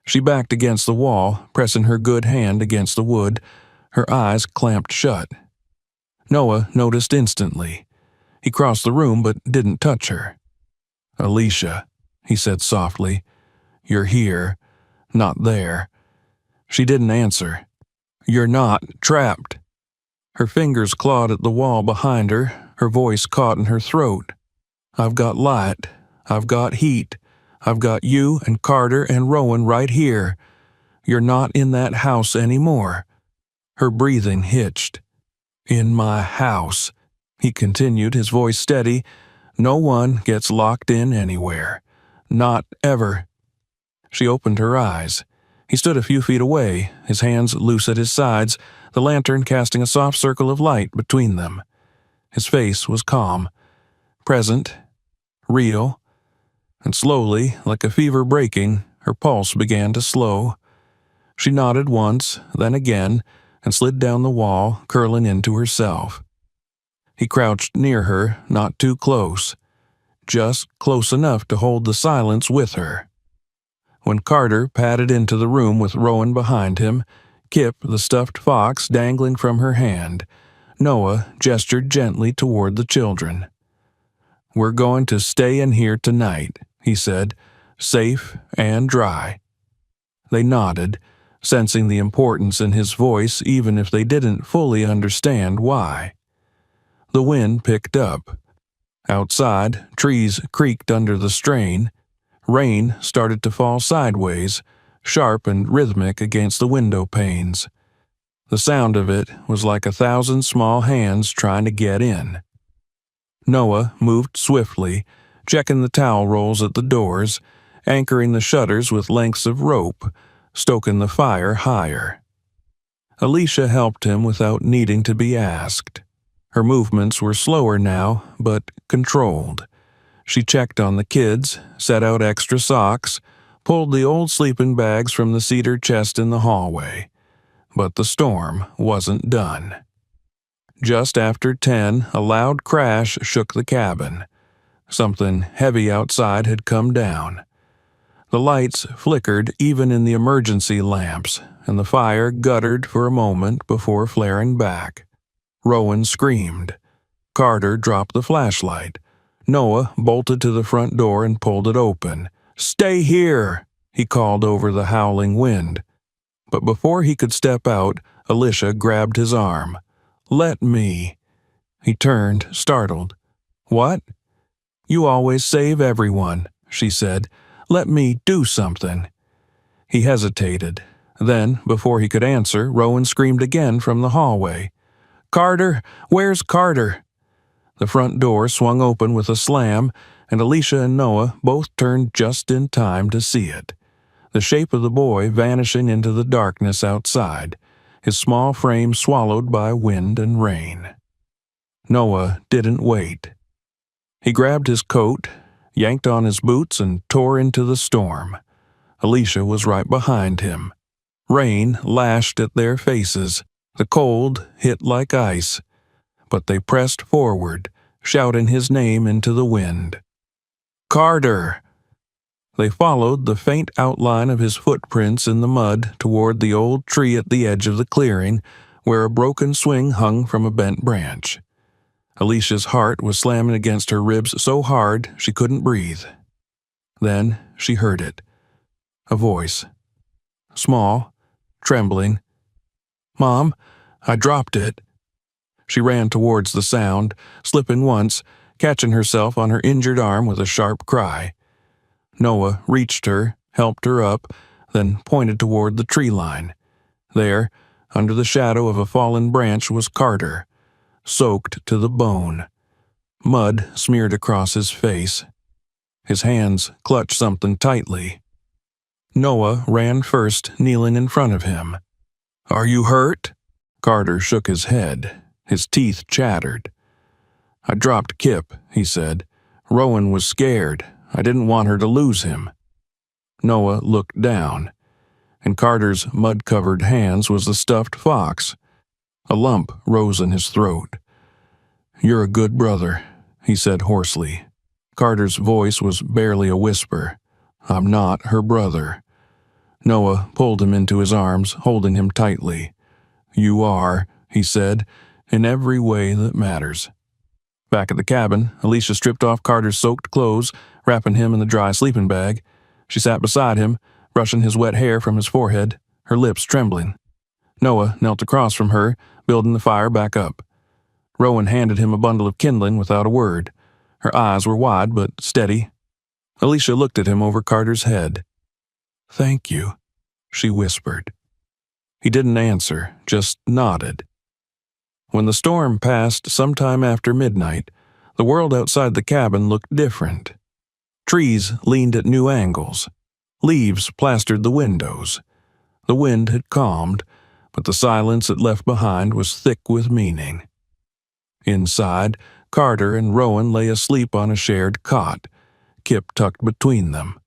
She backed against the wall, pressing her good hand against the wood, her eyes clamped shut. Noah noticed instantly. He crossed the room but didn't touch her. "Alicia," he said softly, "you're here, not there." She didn't answer. "You're not trapped." Her fingers clawed at the wall behind her, her voice caught in her throat. "I've got light. I've got heat. I've got you and Carter and Rowan right here. You're not in that house anymore." Her breathing hitched. "In my house," he continued, his voice steady. "No one gets locked in anywhere. Not ever." She opened her eyes. He stood a few feet away, his hands loose at his sides, the lantern casting a soft circle of light between them. His face was calm, present, real, and slowly, like a fever breaking, her pulse began to slow. She nodded once, then again, and slid down the wall, curling into herself. He crouched near her, not too close, just close enough to hold the silence with her. When Carter padded into the room with Rowan behind him, Kip, the stuffed fox, dangling from her hand, Noah gestured gently toward the children. "We're going to stay in here tonight," he said, "safe and dry." They nodded, sensing the importance in his voice even if they didn't fully understand why. The wind picked up. Outside, trees creaked under the strain. Rain started to fall sideways, sharp and rhythmic against the window panes. The sound of it was like 1,000 small hands trying to get in. Noah moved swiftly, checking the towel rolls at the doors, anchoring the shutters with lengths of rope, stoking the fire higher. Alicia helped him without needing to be asked. Her movements were slower now, but controlled. She checked on the kids, set out extra socks, pulled the old sleeping bags from the cedar chest in the hallway. But the storm wasn't done. Just after 10, a loud crash shook the cabin. Something heavy outside had come down. The lights flickered even in the emergency lamps, and the fire guttered for a moment before flaring back. Rowan screamed. Carter dropped the flashlight. Noah bolted to the front door and pulled it open. "Stay here!" he called over the howling wind. But before he could step out, Alicia grabbed his arm. "Let me." He turned, startled. "What?" "You always save everyone," she said. "Let me do something." He hesitated. Then, before he could answer, Rowan screamed again from the hallway. "Carter! Where's Carter?" The front door swung open with a slam, and Alicia and Noah both turned just in time to see it. The shape of the boy vanishing into the darkness outside, his small frame swallowed by wind and rain. Noah didn't wait. He grabbed his coat, yanked on his boots, and tore into the storm. Alicia was right behind him. Rain lashed at their faces. The cold hit like ice. But they pressed forward, shouting his name into the wind. "Carter!" They followed the faint outline of his footprints in the mud toward the old tree at the edge of the clearing, where a broken swing hung from a bent branch. Alicia's heart was slamming against her ribs so hard she couldn't breathe. Then she heard it. A voice. Small, trembling. "Mom, I dropped it." She ran towards the sound, slipping once, catching herself on her injured arm with a sharp cry. Noah reached her, helped her up, then pointed toward the tree line. There, under the shadow of a fallen branch, was Carter, soaked to the bone. Mud smeared across his face. His hands clutched something tightly. Noah ran first, kneeling in front of him. "Are you hurt?" Carter shook his head. His teeth chattered. "I dropped Kip," he said. "Rowan was scared. I didn't want her to lose him." Noah looked down. In Carter's mud-covered hands was the stuffed fox. A lump rose in his throat. "You're a good brother," he said hoarsely. Carter's voice was barely a whisper. "I'm not her brother." Noah pulled him into his arms, holding him tightly. "You are," he said, "in every way that matters." Back at the cabin, Alicia stripped off Carter's soaked clothes, wrapping him in the dry sleeping bag. She sat beside him, brushing his wet hair from his forehead, her lips trembling. Noah knelt across from her, building the fire back up. Rowan handed him a bundle of kindling without a word. Her eyes were wide but steady. Alicia looked at him over Carter's head. "Thank you," she whispered. He didn't answer, just nodded. When the storm passed sometime after midnight, the world outside the cabin looked different. Trees leaned at new angles. Leaves plastered the windows. The wind had calmed, but the silence it left behind was thick with meaning. Inside, Carter and Rowan lay asleep on a shared cot, Kip tucked between them.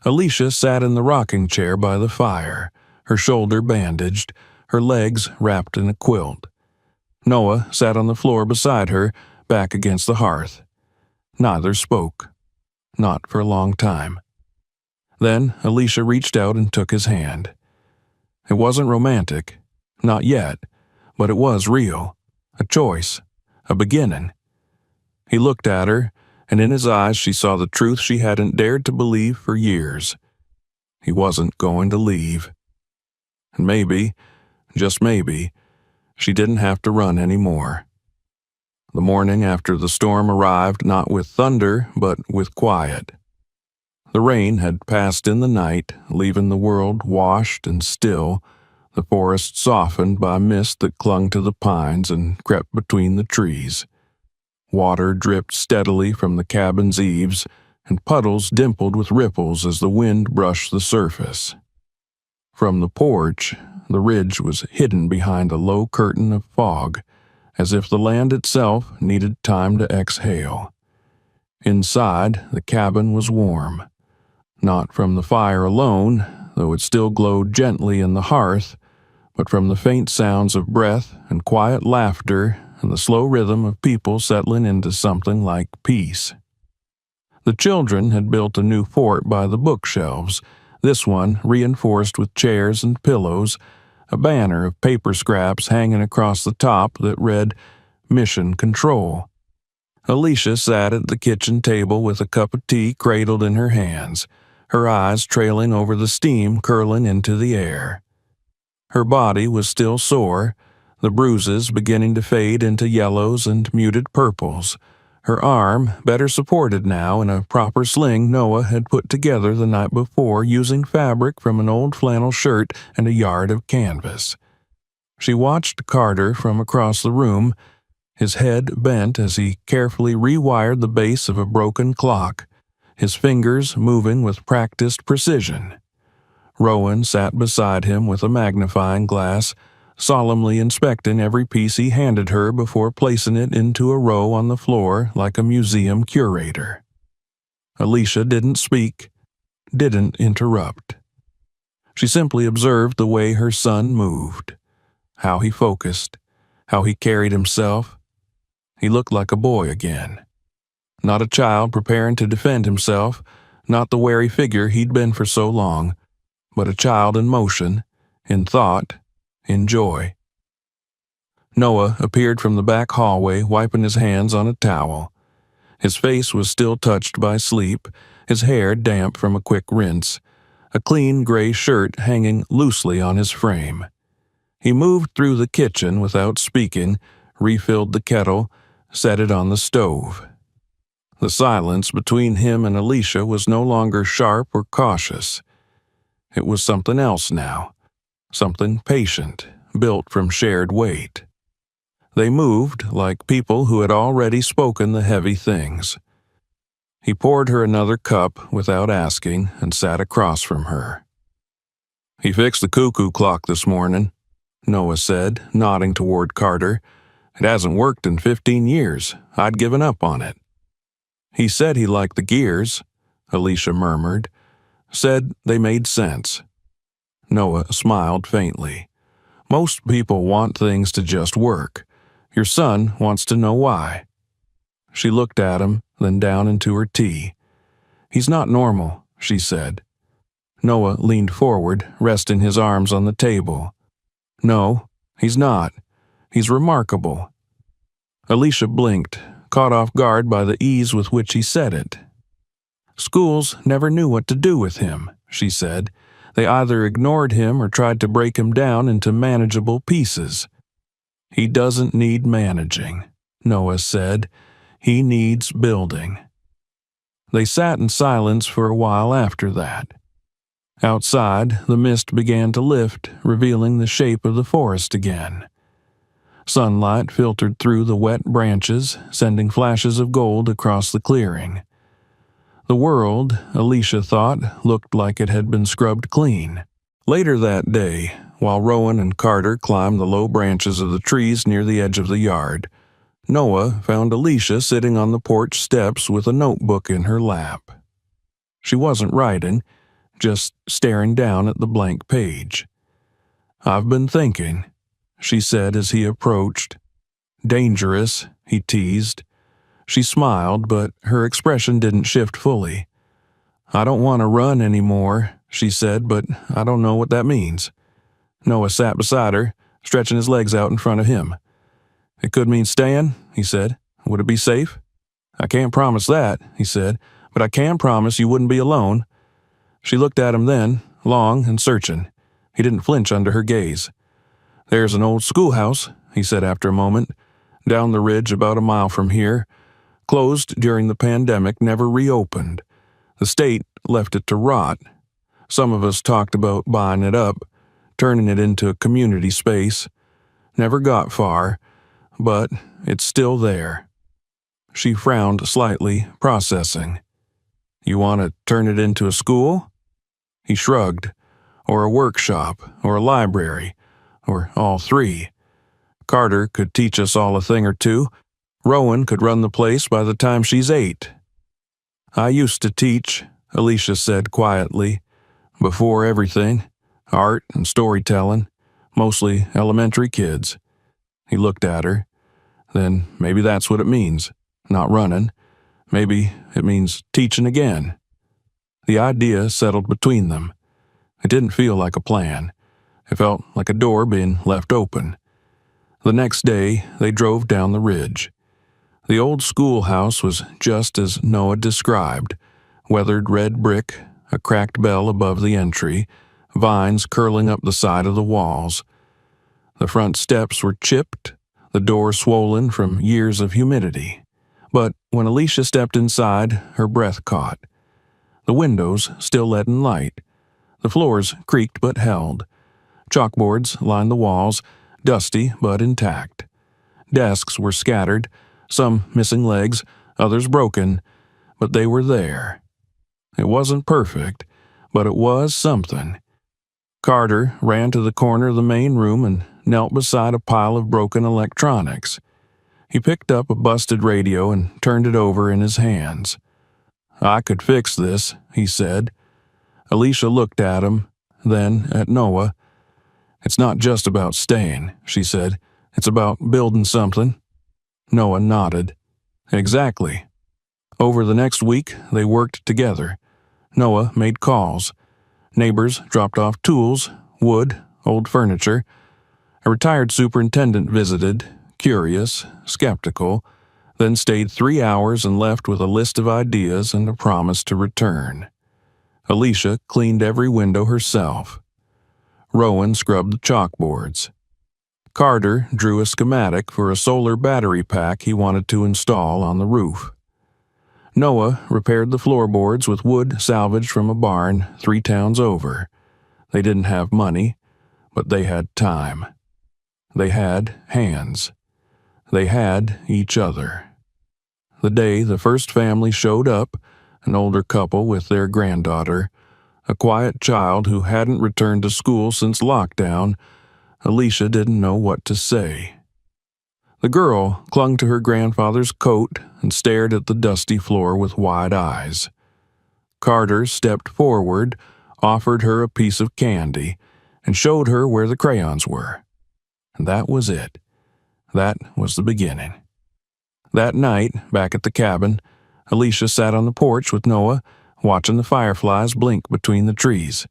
Alicia sat in the rocking chair by the fire, her shoulder bandaged, her legs wrapped in a quilt. Noah sat on the floor beside her, back against the hearth. Neither spoke. Not for a long time. Then Alicia reached out and took his hand. It wasn't romantic, not yet, but it was real, a choice, a beginning. He looked at her, and in his eyes she saw the truth she hadn't dared to believe for years. He wasn't going to leave. And maybe, just maybe, she didn't have to run anymore. The morning after the storm arrived not with thunder, but with quiet. The rain had passed in the night, leaving the world washed and still, the forest softened by mist that clung to the pines and crept between the trees. Water dripped steadily from the cabin's eaves, and puddles dimpled with ripples as the wind brushed the surface. From the porch, the ridge was hidden behind a low curtain of fog, as if the land itself needed time to exhale. Inside, the cabin was warm. Not from the fire alone, though it still glowed gently in the hearth, but from the faint sounds of breath and quiet laughter and the slow rhythm of people settling into something like peace. The children had built a new fort by the bookshelves, this one reinforced with chairs and pillows, a banner of paper scraps hanging across the top that read, "Mission Control." Alicia sat at the kitchen table with a cup of tea cradled in her hands, her eyes trailing over the steam curling into the air. Her body was still sore, the bruises beginning to fade into yellows and muted purples. Her arm, better supported now in a proper sling Noah had put together the night before using fabric from an old flannel shirt and a yard of canvas. She watched Carter from across the room, his head bent as he carefully rewired the base of a broken clock, his fingers moving with practiced precision. Rowan sat beside him with a magnifying glass, solemnly inspecting every piece he handed her before placing it into a row on the floor like a museum curator. Alicia didn't speak, didn't interrupt. She simply observed the way her son moved, how he focused, how he carried himself. He looked like a boy again. Not a child preparing to defend himself, not the wary figure he'd been for so long, but a child in motion, in thought, in joy. Noah appeared from the back hallway, wiping his hands on a towel. His face was still touched by sleep, his hair damp from a quick rinse, a clean gray shirt hanging loosely on his frame. He moved through the kitchen without speaking, refilled the kettle, set it on the stove. The silence between him and Alicia was no longer sharp or cautious. It was something else now, something patient, built from shared weight. They moved like people who had already spoken the heavy things. He poured her another cup without asking and sat across from her. "He fixed the cuckoo clock this morning," Noah said, nodding toward Carter. "It hasn't worked in 15 years. I'd given up on it." "He said he liked the gears," Alicia murmured. "Said they made sense." Noah smiled faintly. "Most people want things to just work. Your son wants to know why." She looked at him, then down into her tea. "He's not normal," she said. Noah leaned forward, resting his arms on the table. "No, he's not. He's remarkable." Alicia blinked, caught off guard by the ease with which he said it. "Schools never knew what to do with him," she said. "They either ignored him or tried to break him down into manageable pieces." "He doesn't need managing," Noah said. "He needs building." They sat in silence for a while after that. Outside, the mist began to lift, revealing the shape of the forest again. Sunlight filtered through the wet branches, sending flashes of gold across the clearing. The world, Alicia thought, looked like it had been scrubbed clean. Later that day, while Rowan and Carter climbed the low branches of the trees near the edge of the yard, Noah found Alicia sitting on the porch steps with a notebook in her lap. She wasn't writing, just staring down at the blank page. "I've been thinking," she said as he approached. "Dangerous," he teased. She smiled, but her expression didn't shift fully. "I don't want to run anymore," she said, "but I don't know what that means." Noah sat beside her, stretching his legs out in front of him. "It could mean staying," he said. "Would it be safe?" "I can't promise that," he said, "but I can promise you wouldn't be alone." She looked at him then, long and searching. He didn't flinch under her gaze. "There's an old schoolhouse," he said after a moment, "down the ridge about a mile from here. Closed during the pandemic, never reopened. The state left it to rot. Some of us talked about buying it up, turning it into a community space. Never got far, but it's still there." She frowned slightly, processing. "You want to turn it into a school?" He shrugged. "Or a workshop, or a library, or all three. Carter could teach us all a thing or two. Rowan could run the place by the time she's 8. "I used to teach," Alicia said quietly. "Before everything, art and storytelling, mostly elementary kids." He looked at her. "Then maybe that's what it means, not running. Maybe it means teaching again." The idea settled between them. It didn't feel like a plan. It felt like a door being left open. The next day, they drove down the ridge. The old schoolhouse was just as Noah described: weathered red brick, a cracked bell above the entry, vines curling up the side of the walls. The front steps were chipped, the door swollen from years of humidity. But when Alicia stepped inside, her breath caught. The windows still let in light. The floors creaked but held. Chalkboards lined the walls, dusty but intact. Desks were scattered, some missing legs, others broken, but they were there. It wasn't perfect, but it was something. Carter ran to the corner of the main room and knelt beside a pile of broken electronics. He picked up a busted radio and turned it over in his hands. "I could fix this," he said. Alicia looked at him, then at Noah. "It's not just about staying," she said. "It's about building something." Noah nodded. "Exactly." Over the next week, they worked together. Noah made calls. Neighbors dropped off tools, wood, old furniture. A retired superintendent visited, curious, skeptical. then stayed 3 hours and left with a list of ideas and a promise to return. Alicia cleaned every window herself. Rowan scrubbed the chalkboards. Carter drew a schematic for a solar battery pack he wanted to install on the roof. Noah repaired the floorboards with wood salvaged from a barn 3 towns over. They didn't have money, but they had time. They had hands. They had each other. The day the first family showed up, an older couple with their granddaughter, a quiet child who hadn't returned to school since lockdown, Alicia didn't know what to say. The girl clung to her grandfather's coat and stared at the dusty floor with wide eyes. Carter stepped forward, offered her a piece of candy, and showed her where the crayons were. And that was it. That was the beginning. That night, back at the cabin, Alicia sat on the porch with Noah, watching the fireflies blink between the trees.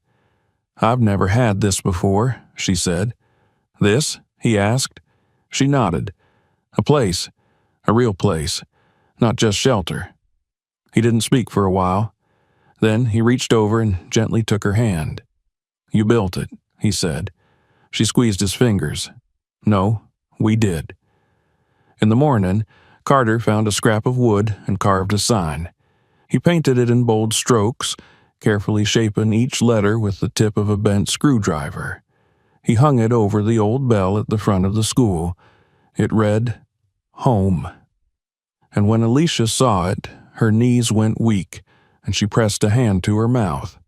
"I've never had this before," she said. "This?" he asked. She nodded. "A place. A real place. Not just shelter." He didn't speak for a while. Then he reached over and gently took her hand. "You built it," he said. She squeezed his fingers. "No, we did." In the morning, Carter found a scrap of wood and carved a sign. He painted it in bold strokes, carefully shaping each letter with the tip of a bent screwdriver. He hung it over the old bell at the front of the school. It read, "Home." And when Alicia saw it, her knees went weak, and she pressed a hand to her mouth.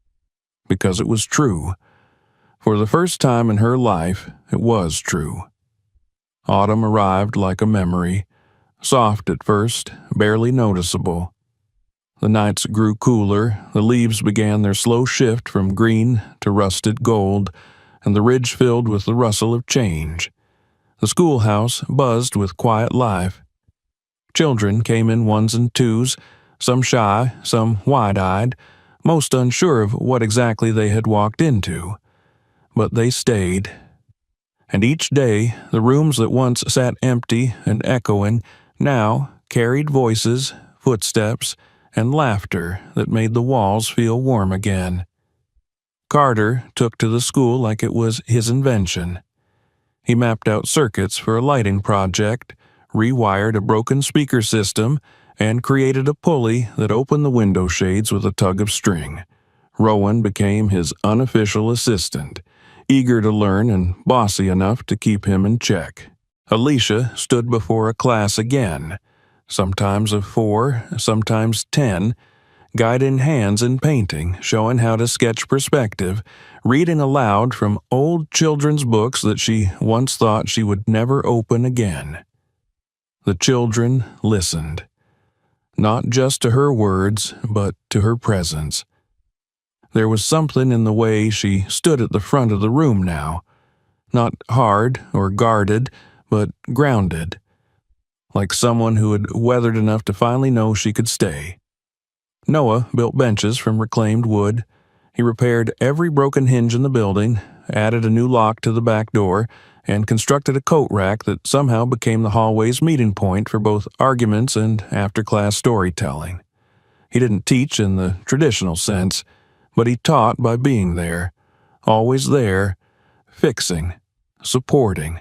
Because it was true. For the first time in her life, it was true. Autumn arrived like a memory, soft at first, barely noticeable. The nights grew cooler, the leaves began their slow shift from green to rusted gold, and the ridge filled with the rustle of change. The schoolhouse buzzed with quiet life. Children came in ones and twos, some shy, some wide-eyed, most unsure of what exactly they had walked into. But they stayed. And each day, the rooms that once sat empty and echoing now carried voices, footsteps, and laughter that made the walls feel warm again. Carter took to the school like it was his invention. He mapped out circuits for a lighting project, rewired a broken speaker system, and created a pulley that opened the window shades with a tug of string. Rowan became his unofficial assistant, eager to learn and bossy enough to keep him in check. Alicia stood before a class again, sometimes of 4, sometimes 10, guiding hands in painting, showing how to sketch perspective, reading aloud from old children's books that she once thought she would never open again. The children listened, not just to her words, but to her presence. There was something in the way she stood at the front of the room now, not hard or guarded, but grounded, like someone who had weathered enough to finally know she could stay. Noah built benches from reclaimed wood. He repaired every broken hinge in the building, added a new lock to the back door, and constructed a coat rack that somehow became the hallway's meeting point for both arguments and after-class storytelling. He didn't teach in the traditional sense, but he taught by being there, always there, fixing, supporting,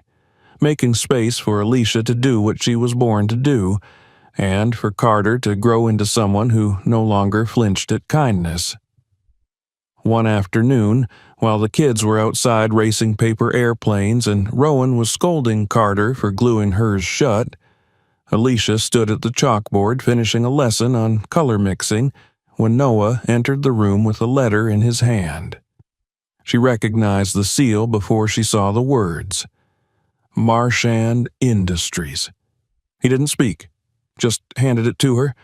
making space for Alicia to do what she was born to do, and for Carter to grow into someone who no longer flinched at kindness. One afternoon, while the kids were outside racing paper airplanes and Rowan was scolding Carter for gluing hers shut, Alicia stood at the chalkboard finishing a lesson on color mixing when Noah entered the room with a letter in his hand. She recognized the seal before she saw the words. Marchand Industries. He didn't speak, just handed it to her.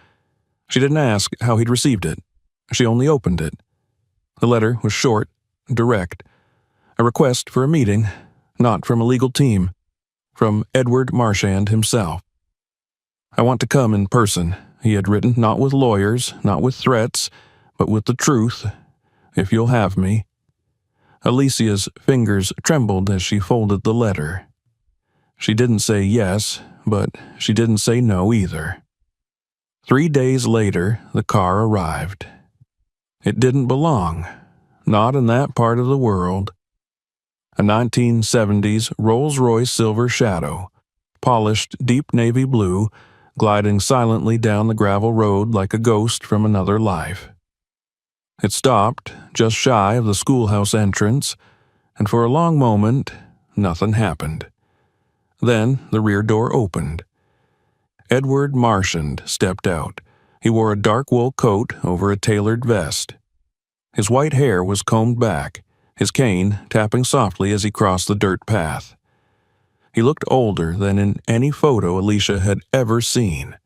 She didn't ask how he'd received it. She only opened it. The letter was short, direct. A request for a meeting, not from a legal team, from Edward Marchand himself. "I want to come in person," he had written, "not with lawyers, not with threats, but with the truth, if you'll have me." Alicia's fingers trembled as she folded the letter. She didn't say yes, but she didn't say no either. 3 days later, the car arrived. It didn't belong, not in that part of the world. A 1970s Rolls-Royce Silver Shadow, polished deep navy blue, gliding silently down the gravel road like a ghost from another life. It stopped just shy of the schoolhouse entrance, and for a long moment, nothing happened. Then the rear door opened. Edward Marchand stepped out. He wore a dark wool coat over a tailored vest. His white hair was combed back, his cane tapping softly as he crossed the dirt path. He looked older than in any photo Alicia had ever seen.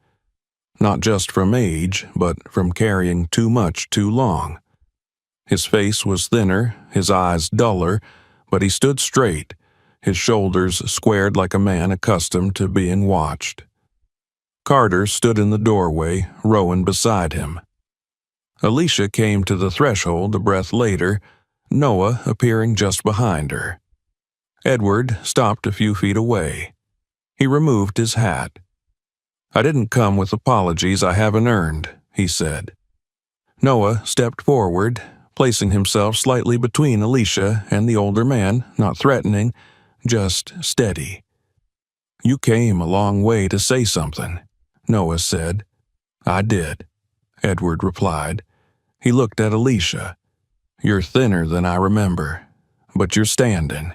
Not just from age, but from carrying too much too long. His face was thinner, his eyes duller, but he stood straight, his shoulders squared like a man accustomed to being watched. Carter stood in the doorway, Rowan beside him. Alicia came to the threshold a breath later, Noah appearing just behind her. Edward stopped a few feet away. He removed his hat. "I didn't come with apologies I haven't earned," he said. Noah stepped forward, placing himself slightly between Alicia and the older man, not threatening, just steady. "You came a long way to say something," Noah said. "I did," Edward replied. He looked at Alicia. "You're thinner than I remember, but you're standing.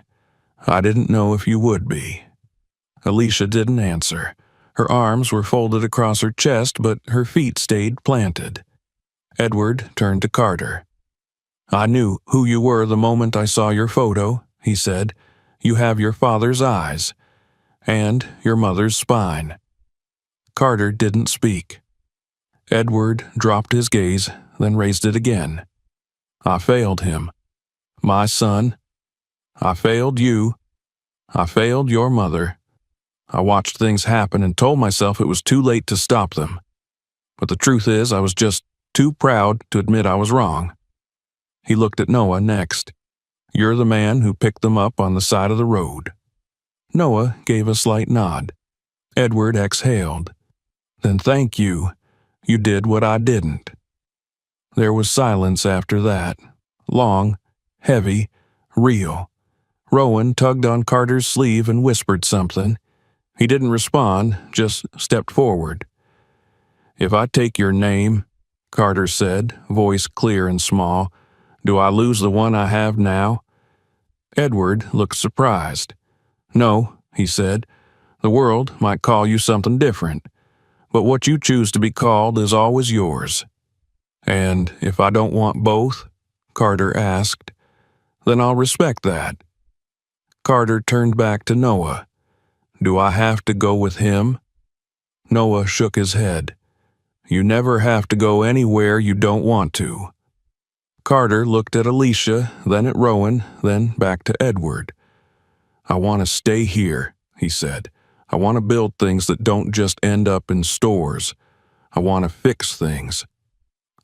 I didn't know if you would be." Alicia didn't answer. Her arms were folded across her chest, but her feet stayed planted. Edward turned to Carter. "I knew who you were the moment I saw your photo," he said. "You have your father's eyes, and your mother's spine." Carter didn't speak. Edward dropped his gaze, then raised it again. "I failed him. My son. I failed you. I failed your mother. I watched things happen and told myself it was too late to stop them. But the truth is, I was just too proud to admit I was wrong." He looked at Noah next. "You're the man who picked them up on the side of the road." Noah gave a slight nod. Edward exhaled. "Then thank you. You did what I didn't." There was silence after that. Long, heavy, real. Rowan tugged on Carter's sleeve and whispered something. He didn't respond, just stepped forward. "If I take your name," Carter said, voice clear and small, "do I lose the one I have now?" Edward looked surprised. "No," he said. "The world might call you something different, but what you choose to be called is always yours." "And if I don't want both?" Carter asked. "Then I'll respect that." Carter turned back to Noah. "Do I have to go with him?" Noah shook his head. "You never have to go anywhere you don't want to." Carter looked at Alicia, then at Rowan, then back to Edward. "I want to stay here," he said. "I want to build things that don't just end up in stores. I want to fix things.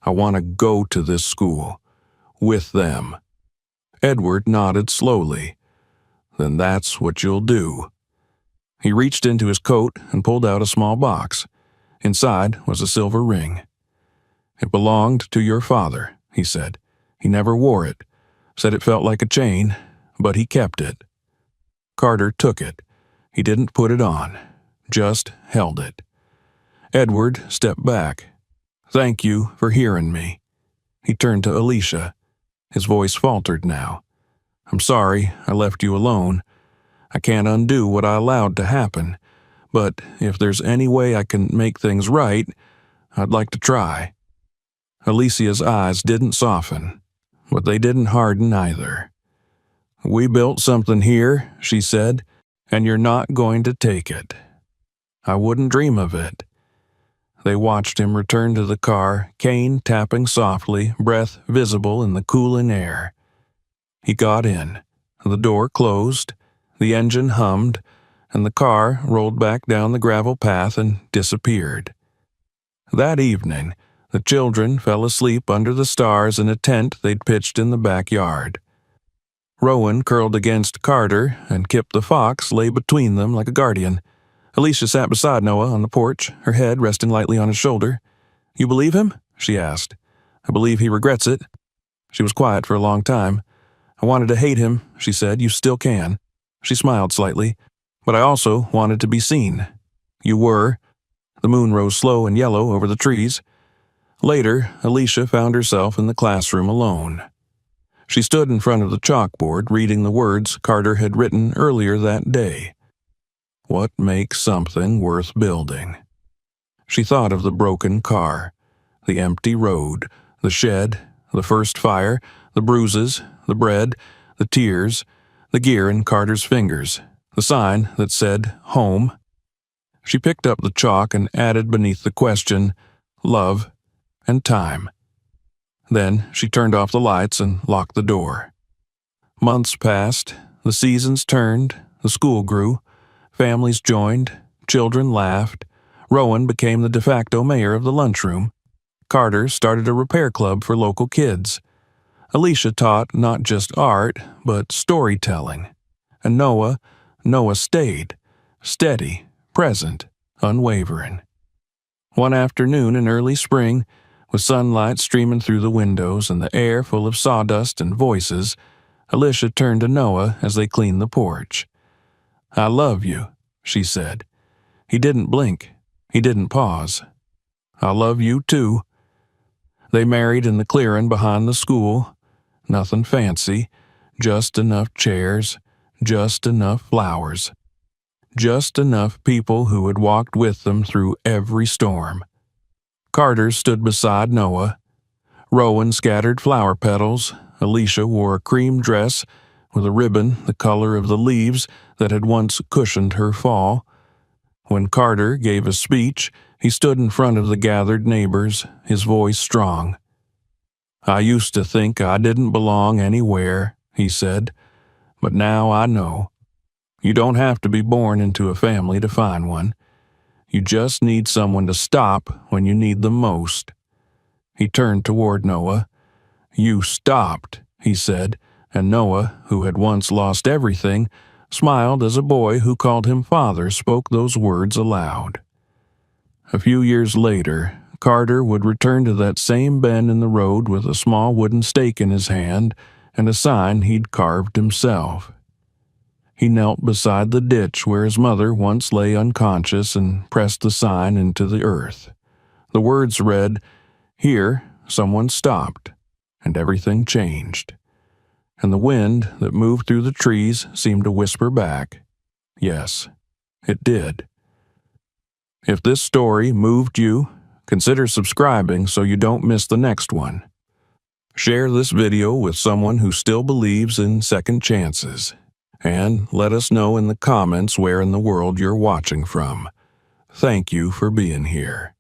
I want to go to this school. With them." Edward nodded slowly. "Then that's what you'll do." He reached into his coat and pulled out a small box. Inside was a silver ring. "It belonged to your father," he said. "He never wore it. Said it felt like a chain, but he kept it." Carter took it. He didn't put it on, just held it. Edward stepped back. "Thank you for hearing me." He turned to Alicia. His voice faltered now. "I'm sorry I left you alone. I can't undo what I allowed to happen, but if there's any way I can make things right, I'd like to try." Alicia's eyes didn't soften, but they didn't harden either. "We built something here," she said, "and you're not going to take it." "I wouldn't dream of it." They watched him return to the car, cane tapping softly, breath visible in the cooling air. He got in. The door closed, the engine hummed, and the car rolled back down the gravel path and disappeared. That evening, the children fell asleep under the stars in a tent they'd pitched in the backyard. Rowan curled against Carter, and Kip the fox lay between them like a guardian. Alicia sat beside Noah on the porch, her head resting lightly on his shoulder. You believe him? She asked. I believe he regrets it. She was quiet for a long time. I wanted to hate him, she said. You still can. She smiled slightly. But I also wanted to be seen. You were. The moon rose slow and yellow over the trees. Later, Alicia found herself in the classroom alone. She stood in front of the chalkboard reading the words Carter had written earlier that day. What makes something worth building? She thought of the broken car, the empty road, the shed, the first fire, the bruises, the bread, the tears, the gear in Carter's fingers, the sign that said home. She picked up the chalk and added beneath the question, love and time. Then she turned off the lights and locked the door. Months passed, the seasons turned, the school grew, families joined, children laughed. Rowan became the de facto mayor of the lunchroom. Carter started a repair club for local kids. Alicia taught not just art, but storytelling. And Noah stayed, steady, present, unwavering. One afternoon in early spring, with sunlight streaming through the windows and the air full of sawdust and voices, Alicia turned to Noah as they cleaned the porch. I love you, she said. He didn't blink. He didn't pause. I love you too. They married in the clearing behind the school. Nothing fancy, just enough chairs, just enough flowers, just enough people who had walked with them through every storm. Carter stood beside Noah. Rowan scattered flower petals. Alicia wore a cream dress with a ribbon the color of the leaves that had once cushioned her fall. When Carter gave a speech, he stood in front of the gathered neighbors, his voice strong. I used to think I didn't belong anywhere, he said, but now I know. You don't have to be born into a family to find one. You just need someone to stop when you need them most. He turned toward Noah. You stopped, he said, and Noah, who had once lost everything, smiled as a boy who called him father spoke those words aloud. A few years later, Carter would return to that same bend in the road with a small wooden stake in his hand and a sign he'd carved himself. He knelt beside the ditch where his mother once lay unconscious and pressed the sign into the earth. The words read, Here, someone stopped, and everything changed. And the wind that moved through the trees seemed to whisper back, Yes, it did. If this story moved you, consider subscribing so you don't miss the next one. Share this video with someone who still believes in second chances. And let us know in the comments where in the world you're watching from. Thank you for being here.